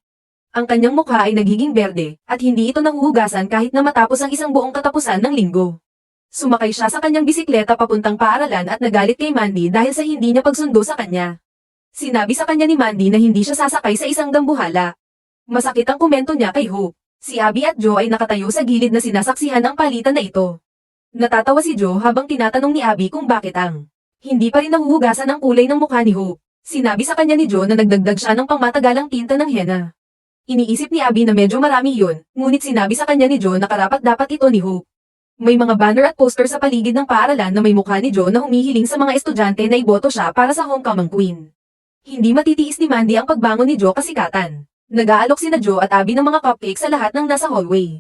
Ang kanyang mukha ay nagiging berde, at hindi ito nahuhugasan kahit na matapos ang isang buong katapusan ng linggo. Sumakay siya sa kanyang bisikleta papuntang paaralan at nagalit kay Mandy dahil sa hindi niya pagsundo sa kanya. Sinabi sa kanya ni Mandy na hindi siya sasakay sa isang dambuhala. Masakit ang komento niya kay Hope. Si Abby at Joe ay nakatayo sa gilid na sinasaksihan ang palitan na ito. Natatawa si Joe habang tinatanong ni Abby kung bakit hindi pa rin nahuhugasan ang kulay ng mukha ni Hope. Sinabi sa kanya ni Joe na nagdagdag siya ng pangmatagalang tinta ng henna. Iniisip ni Abby na medyo marami yun, ngunit sinabi sa kanya ni Joe na karapat-dapat ito ni Hope. May mga banner at poster sa paligid ng paaralan na may mukha ni Joe na humihiling sa mga estudyante na iboto siya para sa homecoming queen. Hindi matitiis ni Mandy ang pagbangon ni Joe kasikatan. Nag-aalok sina Joe at Abby ng mga cupcake sa lahat ng nasa hallway.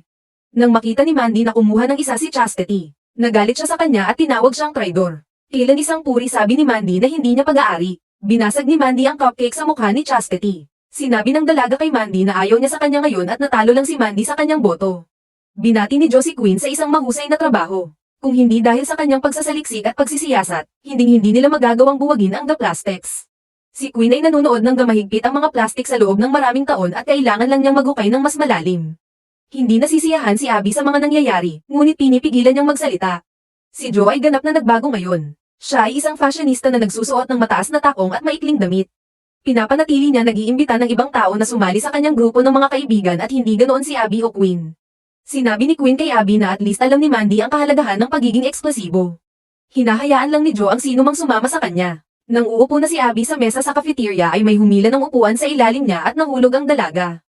Nang makita ni Mandy na kumuha ng isa si Chastity, nagalit siya sa kanya at tinawag siyang traidor. Kailan isang puri sabi ni Mandy na hindi niya pag-aari. Binasag ni Mandy ang cupcake sa mukha ni Chastity. Sinabi ng dalaga kay Mandy na ayaw niya sa kanya ngayon at natalo lang si Mandy sa kanyang boto. Binati ni Joe si Queen sa isang mahusay na trabaho. Kung hindi dahil sa kanyang pagsasaliksik at pagsisiyasat, hindi nila magagawang buwagin ang The Plastics. Si Queen ay nanonood ng gamahigpit ang mga plastic sa loob ng maraming taon at kailangan lang niyang maghukay ng mas malalim. Hindi nasisiyahan si Abby sa mga nangyayari, ngunit pinipigilan niyang magsalita. Si Joe ay ganap na nagbago ngayon. Siya ay isang fashionista na nagsusuot ng mataas na takong at maikling damit. Pinapanatili niya nag-iimbita ng ibang tao na sumali sa kanyang grupo ng mga kaibigan at hindi ganoon si Abby o Queen. Sinabi ni Queen kay Abby na at least alam ni Mandy ang kahalagahan ng pagiging eksplosibo. Hinahayaan lang ni Joe ang sinumang sumama sa kanya. Nang uupo na si Abby sa mesa sa cafeteria ay may humila ng upuan sa ilalim niya at nahulog ang dalaga.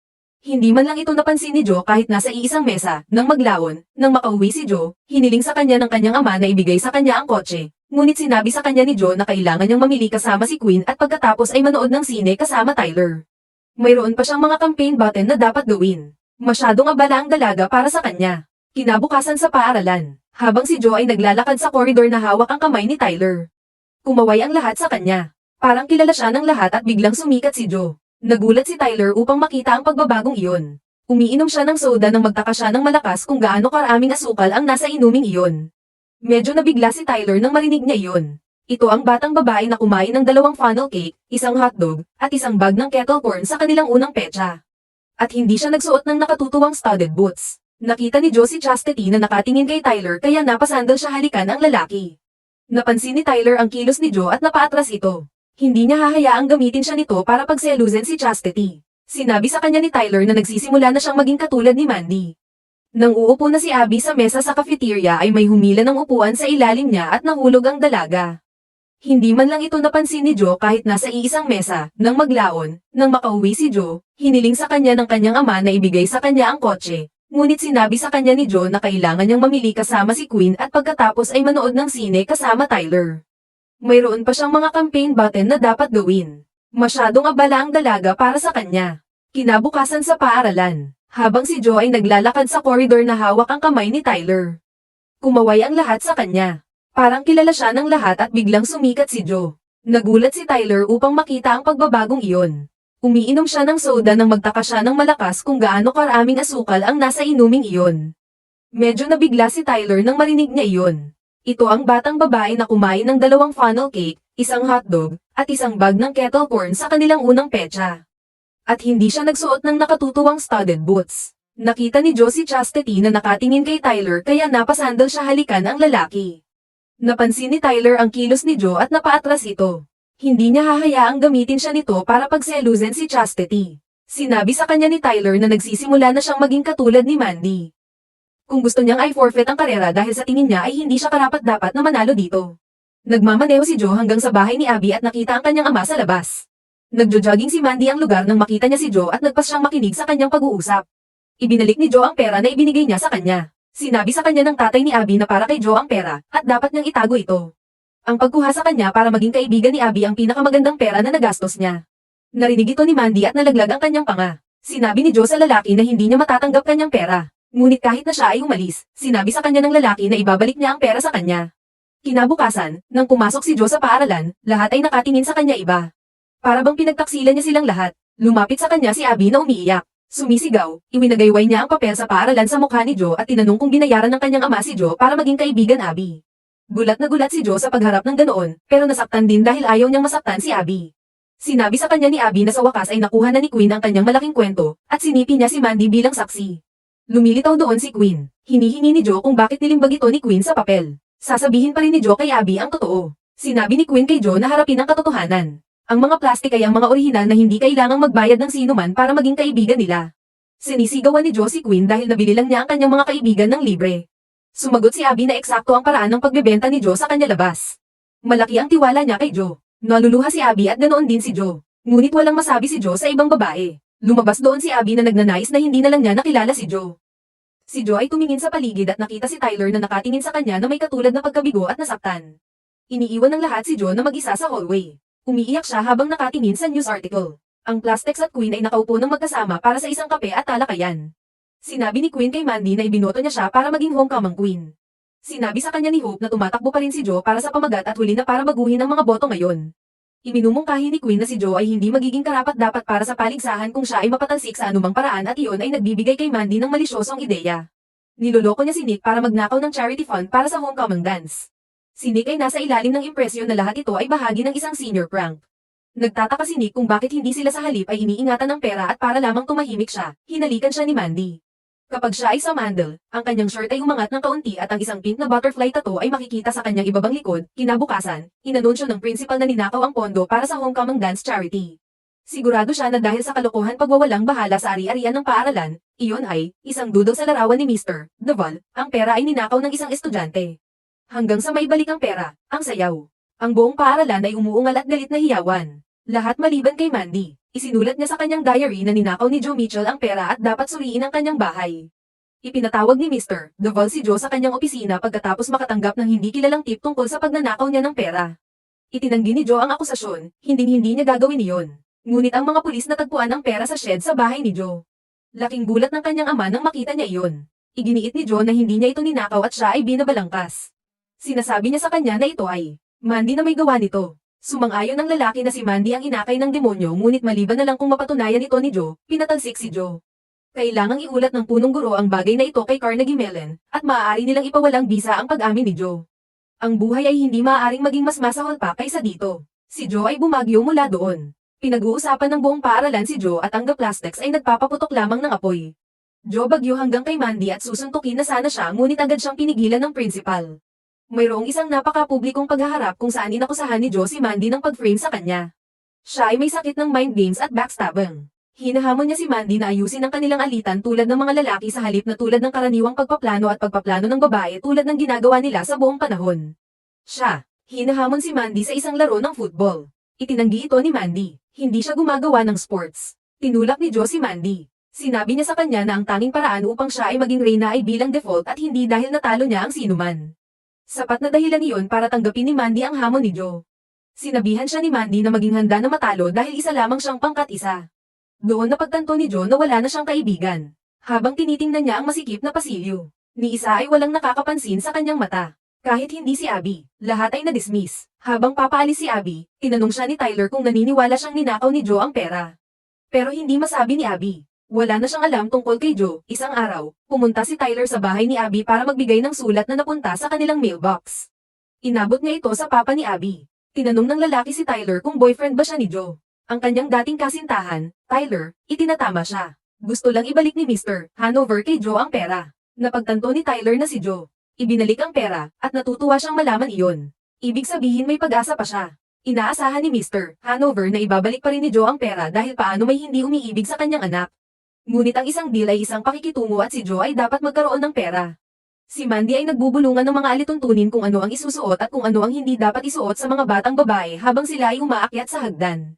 Hindi man lang ito napansin ni Joe kahit nasa iisang mesa. Nang maglaon, nang makauwi si Joe, hiniling sa kanya ng kanyang ama na ibigay sa kanya ang kotse. Ngunit sinabi sa kanya ni Joe na kailangan niyang mamili kasama si Queen at pagkatapos ay manood ng sine kasama Tyler. Mayroon pa siyang mga campaign button na dapat gawin. Masyadong abala ang dalaga para sa kanya. Kinabukasan sa paaralan, habang si Joe ay naglalakad sa koridor na hawak ang kamay ni Tyler. Kumaway ang lahat sa kanya. Parang kilala siya ng lahat at biglang sumikat si Joe. Nagulat si Tyler upang makita ang pagbabagong iyon. Umiinom siya ng soda nang magtaka siya ng malakas kung gaano karaming asukal ang nasa inuming iyon. Medyo nabigla si Tyler nang marinig niya iyon. Ito ang batang babae na kumain ng 2 funnel cake, isang hotdog, at isang bag ng kettle corn sa kanilang unang petsa. At hindi siya nagsuot ng nakatutuwang studded boots. Nakita ni Joe si Chastity na nakatingin kay Tyler kaya napasandal siya halikan ang lalaki. Napansin ni Tyler ang kilos ni Joe at napaatras ito. Hindi niya hahayaang gamitin siya nito para pagselusin si Chastity. Sinabi sa kanya ni Tyler na nagsisimula na siyang maging katulad ni Mandy. Nang uupo na si Abby sa mesa sa cafeteria ay may humila ng upuan sa ilalim niya at nahulog ang dalaga. Hindi man lang ito napansin ni Joe kahit nasa iisang mesa, nang maglaon, nang makauwi si Joe, hiniling sa kanya ng kanyang ama na ibigay sa kanya ang kotse. Ngunit sinabi sa kanya ni Joe na kailangan niyang mamili kasama si Queen at pagkatapos ay manood ng sine kasama Tyler. Mayroon pa siyang mga campaign button na dapat gawin. Masyadong abala ang dalaga para sa kanya. Kinabukasan sa paaralan, habang si Joe ay naglalakad sa koridor na hawak ang kamay ni Tyler. Kumaway ang lahat sa kanya. Parang kilala siya ng lahat at biglang sumikat si Joe. Nagulat si Tyler upang makita ang pagbabagong iyon. Umiinom siya ng soda nang magtaka siya ng malakas kung gaano karaming asukal ang nasa inuming iyon. Medyo nabigla si Tyler nang marinig niya iyon. Ito ang batang babae na kumain ng 2 funnel cake, isang hotdog, at isang bag ng kettle corn sa kanilang unang petsa. At hindi siya nagsuot ng nakatutuwang studded boots. Nakita ni Joe si Chastity na nakatingin kay Tyler kaya napasandal siya halikan ang lalaki. Napansin ni Tyler ang kilos ni Joe at napaatras ito. Hindi niya hahayaang gamitin siya nito para pagselusin si Chastity. Sinabi sa kanya ni Tyler na nagsisimula na siyang maging katulad ni Mandy. Kung gusto niyang ay forfeit ang karera dahil sa tingin niya ay hindi siya karapat-dapat na manalo dito. Nagmamaneho si Joe hanggang sa bahay ni Abby at nakita ang kanyang ama sa labas. Nagjo-jogging si Mandy ang lugar nang makita niya si Joe at nagpas siyang makinig sa kanyang pag-uusap. Ibinalik ni Joe ang pera na ibinigay niya sa kanya. Sinabi sa kanya ng tatay ni Abby na para kay Joe ang pera, at dapat niyang itago ito. Ang pagkuha sa kanya para maging kaibigan ni Abby ang pinakamagandang pera na nagastos niya. Narinig ito ni Mandy at nalaglag ang kanyang panga. Sinabi ni Joe sa lalaki na hindi niya matatanggap kanyang pera. Ngunit kahit na siya ay umalis, sinabi sa kanya ng lalaki na ibabalik niya ang pera sa kanya. Kinabukasan, nang pumasok si Joe sa paaralan, lahat ay nakatingin sa kanya iba. Para bang pinagtaksilan niya silang lahat. Lumapit sa kanya si Abby na umiiyak. Sumisigaw, iwinagayway niya ang papel sa paaralan sa mukha ni Joe at tinanong kung binayaran ng kanyang ama si Joe para maging kaibigan Abby. Gulat na gulat si Joe sa pagharap ng ganoon, pero nasaktan din dahil ayaw niyang masaktan si Abby. Sinabi sa kanya ni Abby na sa wakas ay nakuha na ni Queen ang kanyang malaking kwento, at sinipi niya si Mandy bilang saksi. Lumilitaw doon si Queen. Hinihingi ni Joe kung bakit nilimbag ito ni Queen sa papel. Sasabihin pa rin ni Joe kay Abby ang totoo. Sinabi ni Queen kay Joe na harapin ang katotohanan. Ang mga plastik ay ang mga orihinal na hindi kailangang magbayad ng sinuman para maging kaibigan nila. Sinisigawan ni Joe si Queen dahil nabili lang niya ang kanyang mga kaibigan ng libre. Sumagot si Abby na eksakto ang paraan ng pagbebenta ni Joe sa kanya labas. Malaki ang tiwala niya kay Joe. Naluluha si Abby at ganoon din si Joe. Ngunit walang masabi si Joe sa ibang babae. Lumabas doon si Abby na nagnanais na hindi na lang niya nakilala si Joe. Si Joe ay tumingin sa paligid at nakita si Tyler na nakatingin sa kanya na may katulad na pagkabigo at nasaktan. Iniiwan ng lahat si Joe na mag-isa sa hallway. Umiiyak siya habang nakatingin sa news article. Ang Plastex at Queen ay nakaupo ng magkasama para sa isang kape at talakayan. Sinabi ni Queen kay Mandy na ibinoto niya siya para maging homecoming queen. Sinabi sa kanya ni Hope na tumatakbo pa rin si Joe para sa pamagat at huli na para baguhin ang mga boto ngayon. Iminumungkahi ni Queen na si Joe ay hindi magiging karapat-dapat para sa paligsahan kung siya ay mapatalsik sa anumang paraan at iyon ay nagbibigay kay Mandy ng malisyosong ideya. Niloloko niya si Nick para magnakaw ng charity fund para sa homecoming dance. Si Nick ay nasa ilalim ng impresyon na lahat ito ay bahagi ng isang senior prank. Nagtataka si Nick kung bakit hindi sila sa halip ay iniingatan ng pera at para lamang tumahimik siya, hinalikan siya ni Mandy. Kapag siya ay sumandal, ang kanyang shirt ay umangat ng kaunti at ang isang pink na butterfly tattoo ay makikita sa kanyang ibabang likod. Kinabukasan, inanunsyo ng principal na ninakaw ang pondo para sa homecoming dance charity. Sigurado siya na dahil sa kalokohan pagwawalang bahala sa ari-arian ng paaralan, iyon ay, isang dudol sa larawan ni Mr. Duval, ang pera ay ninakaw ng isang estudyante. Hanggang sa maibalik ang pera, ang sayaw. Ang buong paaralan ay umuungal at galit na hiyawan. Lahat maliban kay Mandy. Isinulat niya sa kanyang diary na ninakaw ni Joe Mitchell ang pera at dapat suriin ang kanyang bahay. Ipinatawag ni Mr. Duval si Joe sa kanyang opisina pagkatapos makatanggap ng hindi kilalang tip tungkol sa pagnanakaw niya ng pera. Itinanggi ni Joe ang akusasyon, hindi niya gagawin iyon. Ngunit ang mga pulis natagpuan ang pera sa shed sa bahay ni Joe. Laking gulat ng kanyang ama nang makita niya iyon. Iginiit ni Joe na hindi niya ito ninakaw at siya ay binabalangkas. Sinasabi niya sa kanya na ito ay Mandy na may gawa nito. Sumang-ayon ng lalaki na si Mandy ang inakay ng demonyo ngunit maliban na lang kung mapatunayan ito ni Joe, pinatalsik si Joe. Kailangang iulat ng punong guro ang bagay na ito kay Carnegie Mellon, at maaari nilang ipawalang bisa ang pag-amin ni Joe. Ang buhay ay hindi maaaring maging mas masahol pa kaysa dito. Si Joe ay bumagyo mula doon. Pinag-uusapan ng buong paaralan si Joe at ang The Plastics ay nagpapaputok lamang ng apoy. Joe bagyo hanggang kay Mandy at susuntukin na sana siya ngunit agad siyang pinigilan ng principal. Mayroong isang napaka-publikong paghaharap kung saan inakusahan ni Joe si Mandy ng pag-frame sa kanya. Siya ay may sakit ng mind games at backstabbing. Hinahamon niya si Mandy na ayusin ang kanilang alitan tulad ng mga lalaki sa halip na tulad ng karaniwang pagpaplano at pagpaplano ng babae tulad ng ginagawa nila sa buong panahon. Siya, Hinahamon si Mandy sa isang laro ng football. Itinanggi ito ni Mandy. Hindi siya gumagawa ng sports. Tinulak ni Joe si Mandy. Sinabi niya sa kanya na ang tanging paraan upang siya ay maging reyna ay bilang default at hindi dahil natalo niya ang sinuman. Sapat na dahilan iyon para tanggapin ni Mandy ang hamon ni Joe. Sinabihan siya ni Mandy na maging handa na matalo dahil isa lamang siyang pangkat isa. Doon napagtanto ni Joe na wala na siyang kaibigan. Habang tinitingnan niya ang masikip na pasilyo, ni isa ay walang nakakapansin sa kanyang mata. Kahit hindi si Abby, lahat ay na-dismiss. Habang papaalis si Abby, tinanong siya ni Tyler kung naniniwala siyang ninakaw ni Joe ang pera. Pero hindi masabi ni Abby. Wala na siyang alam tungkol kay Joe. Isang araw, pumunta si Tyler sa bahay ni Abby para magbigay ng sulat na napunta sa kanilang mailbox. Inabot niya ito sa papa ni Abby. Tinanong ng lalaki si Tyler kung boyfriend ba siya ni Joe. Ang kanyang dating kasintahan, Tyler, itinatama siya. Gusto lang ibalik ni Mr. Hanover kay Joe ang pera. Napagtanto ni Tyler na si Joe. Ibinalik ang pera, at natutuwa siyang malaman iyon. Ibig sabihin may pag-asa pa siya. Inaasahan ni Mr. Hanover na ibabalik pa rin ni Joe ang pera dahil paano may hindi umiibig sa kanyang anak. Ngunit ang isang deal ay isang pakikitungo at si Joe ay dapat magkaroon ng pera. Si Mandy ay nagbubulungan ng mga alituntunin kung ano ang isusuot at kung ano ang hindi dapat isuot sa mga batang babae habang sila ay umaakyat sa hagdan.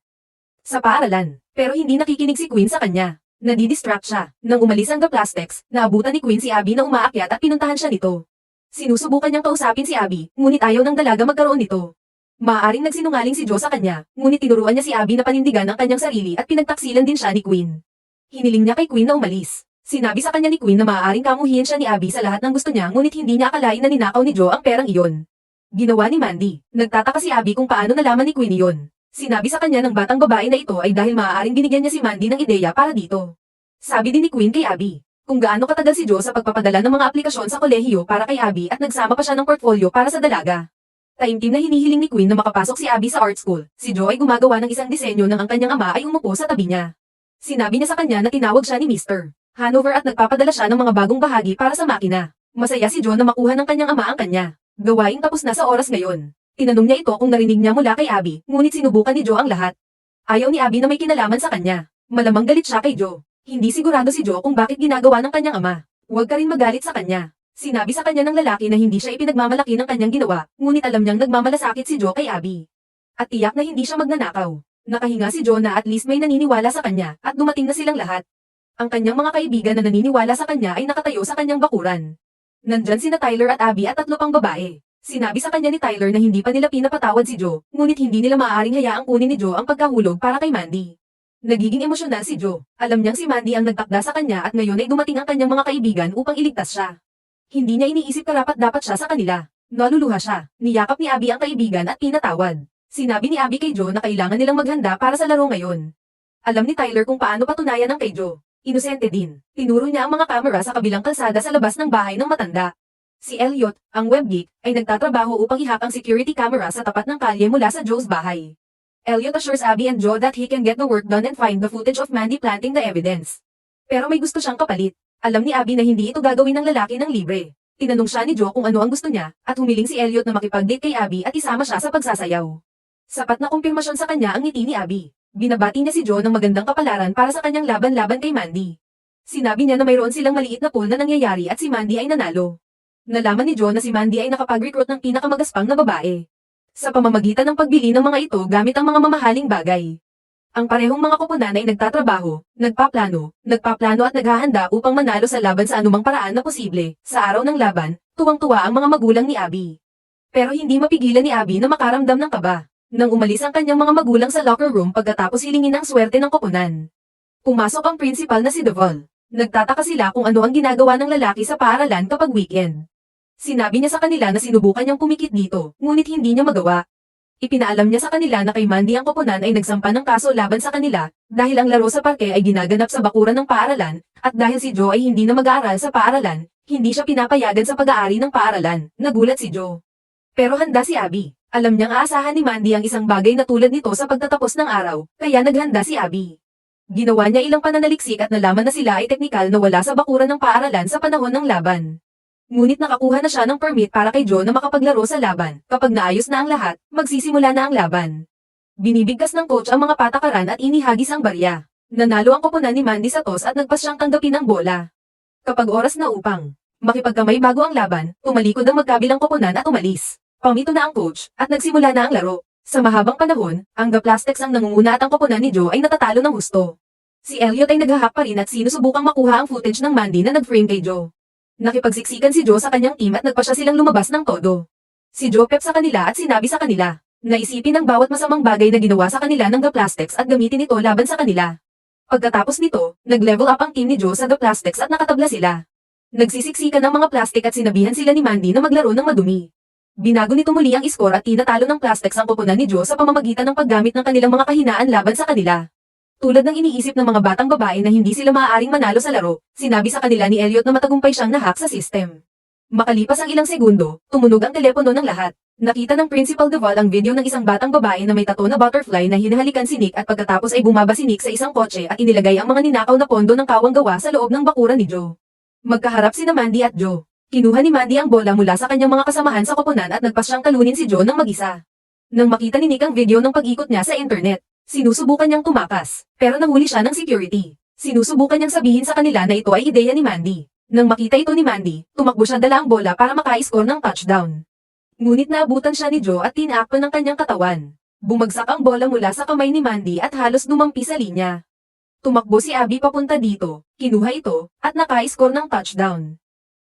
Sa paaralan, pero hindi nakikinig si Queen sa kanya. Nadidistract siya. Nang umalis ang The Plastics, naabutan ni Queen si Abby na umaakyat at pinuntahan siya nito. Sinusubukan niyang kausapin si Abby, ngunit ayaw ng dalaga magkaroon nito. Maaaring nagsinungaling si Joe sa kanya, ngunit tinuruan niya si Abby na panindigan ang kanyang sarili at pinagtaksilan din siya ni Queen. Hiniling niya kay Queen na umalis. Sinabi sa kanya ni Queen na maaaring kamuhian siya ni Abby sa lahat ng gusto niya ngunit hindi niya akalain na ninakaw ni Joe ang perang iyon. Ginawa ni Mandy. Nagtataka si Abby kung paano nalaman ni Queen iyon. Sinabi sa kanya ng batang babae na ito ay dahil maaaring binigyan niya si Mandy ng ideya para dito. Sabi din ni Queen kay Abby kung gaano katagal si Joe sa pagpapadala ng mga aplikasyon sa kolehiyo para kay Abby at nagsama pa siya ng portfolio para sa dalaga. Taimtim na hinihiling ni Queen na makapasok si Abby sa art school. Si Joe ay gumagawa ng isang disenyo nang ang kanyang ama ay umupo sa tabi niya. Sinabi niya sa kanya na tinawag siya ni Mr. Hanover at nagpapadala siya ng mga bagong bahagi para sa makina. Masaya si Joe na makuha ng kanyang ama ang kanya. Gawaing tapos na sa oras ngayon. Tinanong niya ito kung narinig niya mula kay Abby, ngunit sinubukan ni Joe ang lahat. Ayaw ni Abby na may kinalaman sa kanya. Malamang galit siya kay Joe. Hindi sigurado si Joe kung bakit ginagawa ng kanyang ama. Huwag ka rin magalit sa kanya. Sinabi sa kanya ng lalaki na hindi siya ipinagmamalaki ng kanyang ginawa, ngunit alam niyang nagmamalasakit si Joe kay Abby. At tiyak na hindi siya magnanakaw. Nakahinga si Joe na at least may naniniwala sa kanya, at dumating na silang lahat. Ang kanyang mga kaibigan na naniniwala sa kanya ay nakatayo sa kanyang bakuran. Nandyan sina Tyler at Abby at 3 pang babae. Sinabi sa kanya ni Tyler na hindi pa nila pinapatawad si Joe, ngunit hindi nila maaaring hayaang kunin ni Joe ang pagkahulog para kay Mandy. Nagiging emosyonal si Joe. Alam niyang si Mandy ang nagtakda sa kanya at ngayon ay dumating ang kanyang mga kaibigan upang iligtas siya. Hindi niya iniisip karapat-dapat siya sa kanila. Naluluha siya. Niyakap ni Abby ang kaibigan at pinatawad. Sinabi ni Abby kay Joe na kailangan nilang maghanda para sa laro ngayon. Alam ni Tyler kung paano patunayan ang kay Joe. Inosente din. Tinuro niya ang mga kamera sa kabilang kalsada sa labas ng bahay ng matanda. Si Elliot, ang web geek, ay nagtatrabaho upang ihak ang security camera sa tapat ng kalye mula sa Joe's bahay. Elliot assures Abby and Joe that he can get the work done and find the footage of Mandy planting the evidence. Pero may gusto siyang kapalit. Alam ni Abby na hindi ito gagawin ng lalaki ng libre. Tinanong siya ni Joe kung ano ang gusto niya, at humiling si Elliot na makipag-date kay Abby at isama siya sa pagsasayaw. Sapat na kumpirmasyon sa kanya ang ngiti ni Abby. Binabati niya si Joe ng magandang kapalaran para sa kanyang laban-laban kay Mandy. Sinabi niya na mayroon silang maliit na pool na nangyayari at si Mandy ay nanalo. Nalaman ni Joe na si Mandy ay nakapag-recruit ng pinakamagaspang na babae. Sa pamamagitan ng pagbili ng mga ito gamit ang mga mamahaling bagay. Ang parehong mga koponan ay nagtatrabaho, nagpaplano at naghahanda upang manalo sa laban sa anumang paraan na posible. Sa araw ng laban, tuwang-tuwa ang mga magulang ni Abby. Pero hindi mapigilan ni Abby na makaramdam ng kaba. Nang umalis ang kanyang mga magulang sa locker room pagkatapos hilingin ang swerte ng koponan. Pumasok ang principal na si Deval. Nagtataka sila kung ano ang ginagawa ng lalaki sa paaralan kapag weekend. Sinabi niya sa kanila na sinubukan niyang pumikit dito, ngunit hindi niya magawa. Ipinaalam niya sa kanila na kay Mandy ang koponan ay nagsampa ng kaso laban sa kanila, dahil ang laro sa parke ay ginaganap sa bakuran ng paaralan, at dahil si Joe ay hindi na mag-aaral sa paaralan, hindi siya pinapayagan sa pag-aari ng paaralan. Nagulat si Joe. Pero handa si Abby. Alam niyang aasahan ni Mandy ang isang bagay na tulad nito sa pagtatapos ng araw, kaya naghanda si Abby. Ginawa niya ilang pananaliksik at nalaman na sila ay teknikal na wala sa bakuran ng paaralan sa panahon ng laban. Ngunit nakakuha na siya ng permit para kay Joe na makapaglaro sa laban. Kapag naayos na ang lahat, magsisimula na ang laban. Binibigkas ng coach ang mga patakaran at inihagis ang barya. Nanalo ang koponan ni Mandy sa toss at nagpas siyang tanggapin ang bola. Kapag oras na upang makipagkamay bago ang laban, tumalikod ang magkabilang koponan at umalis. Pamito na ang coach, at nagsimula na ang laro. Sa mahabang panahon, ang The Plastics ang nangunguna at ang koponan ni Joe ay natatalo ng husto. Si Elliot ay naghahak pa rin at sinusubukang makuha ang footage ng Mandy na nag-frame kay Joe. Nakipagsiksikan si Joe sa kanyang team at nagpa siya silang lumabas ng todo. Si Joe pep sa kanila at sinabi sa kanila, na isipin ang bawat masamang bagay na ginawa sa kanila ng The Plastics at gamitin ito laban sa kanila. Pagkatapos nito, nag-level up ang team ni Joe sa The Plastics at nakatabla sila. Nagsisiksikan ang mga plastic at sinabihan sila ni Mandy na maglaro ng madumi. Binago nito muli ang score at tinatalo ng Plastics ang koponan ni Joe sa pamamagitan ng paggamit ng kanilang mga kahinaan laban sa kanila. Tulad ng iniisip ng mga batang babae na hindi sila maaaring manalo sa laro, sinabi sa kanila ni Elliot na matagumpay siyang nahack sa system. Makalipas ang ilang segundo, tumunog ang telepono ng lahat. Nakita ng Principal Duval ang video ng isang batang babae na may tattoo na butterfly na hinahalikan si Nick at pagkatapos ay bumaba si Nick sa isang kotse at inilagay ang mga ninakaw na pondo ng kawang gawa sa loob ng bakuran ni Joe. Magkaharap sina Mandy at Joe. Kinuha ni Mandy ang bola mula sa kanyang mga kasamahan sa koponan at nagpas siyang kalunin si Joe ng mag-isa. Nang makita ni Nick ang video ng pag-ikot niya sa internet, sinusubukan niyang tumakas, pero nahuli siya ng security. Sinusubukan niyang sabihin sa kanila na ito ay ideya ni Mandy. Nang makita ito ni Mandy, tumakbo siya dala ang bola para maka-score ng touchdown. Ngunit naabutan siya ni Joe at tinakpan ng kanyang katawan. Bumagsak ang bola mula sa kamay ni Mandy at halos dumampi sa linya. Tumakbo si Abby papunta dito, kinuha ito, at naka-score ng touchdown.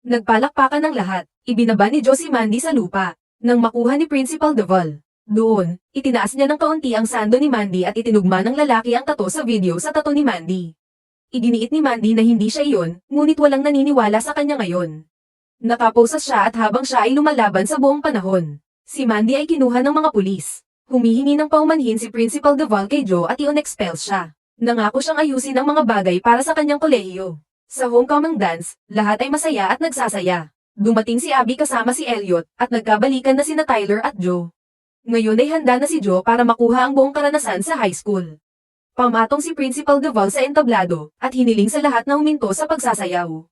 Nagpalakpakan ng lahat, ibinaba ni Joe si Mandy sa lupa, nang makuha ni Principal Duval. Doon, itinaas niya ng kaunti ang sando ni Mandy at itinugma ng lalaki ang tato sa video sa tato ni Mandy. Iginiit ni Mandy na hindi siya iyon, ngunit walang naniniwala sa kanya ngayon. Nakaposas siya at habang siya ay lumalaban sa buong panahon, si Mandy ay kinuha ng mga pulis. Humihingi ng paumanhin si Principal Duval kay Joe at i-on-expel siya. Nangako siyang ayusin ang mga bagay para sa kanyang kolehiyo. Sa homecoming dance, lahat ay masaya at nagsasaya. Dumating si Abby kasama si Elliot at nagkabalikan na sina Tyler at Joe. Ngayon ay handa na si Joe para makuha ang buong karanasan sa high school. Pamatong si Principal Duval sa entablado at hiniling sa lahat na huminto sa pagsasayaw.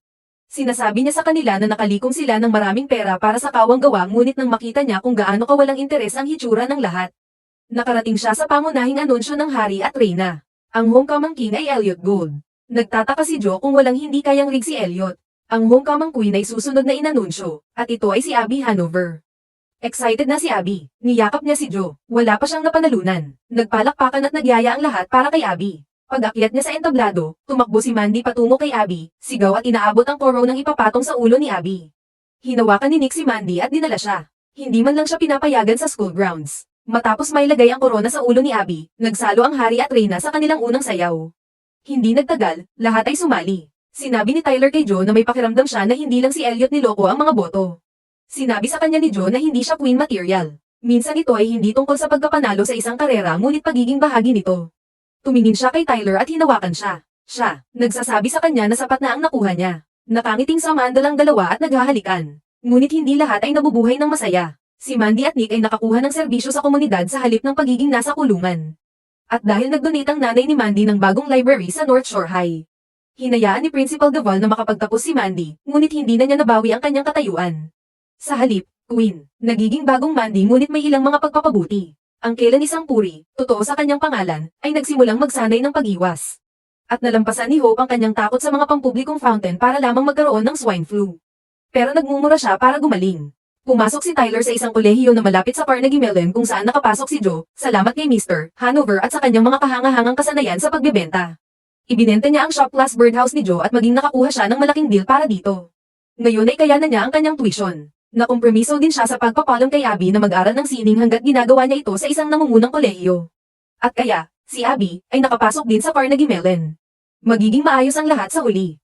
Sinasabi niya sa kanila na nakalikom sila ng maraming pera para sa kawang gawa ngunit nang makita niya kung gaano kawalang interes ang hitsura ng lahat. Nakarating siya sa pangunahing anunsyo ng hari at reyna. Ang homecoming king ay Elliot Gould. Nagtataka si Joe kung walang hindi kayang rig si Elliot. Ang homecoming queen ay susunod na inanunsyo, at ito ay si Abby Hanover. Excited na si Abby. Niyakap niya si Joe. Wala pa siyang napanalunan. Nagpalakpakan at nagyaya ang lahat para kay Abby. Pag-akyat niya sa entablado, tumakbo si Mandy patungo kay Abby, sigaw at inaabot ang koro ng ipapatong sa ulo ni Abby. Hinawakan ni Nick si Mandy at dinala siya. Hindi man lang siya pinapayagan sa school grounds. Matapos mailagay ang korona sa ulo ni Abby, nagsalo ang hari at reyna sa kanilang unang sayaw. Hindi nagtagal, lahat ay sumali. Sinabi ni Tyler kay Joe na may pakiramdam siya na hindi lang si Elliot niloko ang mga boto. Sinabi sa kanya ni Joe na hindi siya queen material. Minsan ito ay hindi tungkol sa pagkapanalo sa isang karera ngunit pagiging bahagi nito. Tumingin siya kay Tyler at hinawakan siya. Siya, nagsasabi sa kanya na sapat na ang nakuha niya. Nakangiting samandal ang dalawa at naghahalikan. Ngunit hindi lahat ay nabubuhay ng masaya. Si Mandy at Nick ay nakakuha ng serbisyo sa komunidad sa halip ng pagiging nasa kulungan. At dahil nag-donate ang nanay ni Mandy ng bagong library sa North Shore High. Hinayaan ni Principal Duval na makapagtapos si Mandy, ngunit hindi na niya nabawi ang kanyang katayuan. Sa halip, Queen, nagiging bagong Mandy ngunit may ilang mga pagpapabuti. Ang kailan isang puri, totoo sa kanyang pangalan, ay nagsimulang magsanay ng pag-iwas. At nalampasan ni Hope ang kanyang takot sa mga pampublikong fountain para lamang magkaroon ng swine flu. Pero nagmumura siya para gumaling. Pumasok si Tyler sa isang kolehiyo na malapit sa Carnegie Mellon kung saan nakapasok si Joe, salamat kay Mr. Hanover at sa kanyang mga kahangahangang kasanayan sa pagbebenta. Ibinenta niya ang shop class birdhouse ni Joe at maging nakakuha siya ng malaking deal para dito. Ngayon ay kaya na niya ang kanyang tuition. Nakompromiso din siya sa pagpapalong kay Abby na mag-aral ng sining hanggat ginagawa niya ito sa isang nangungunang kolehiyo. At kaya, si Abby ay nakapasok din sa Carnegie Mellon. Magiging maayos ang lahat sa huli.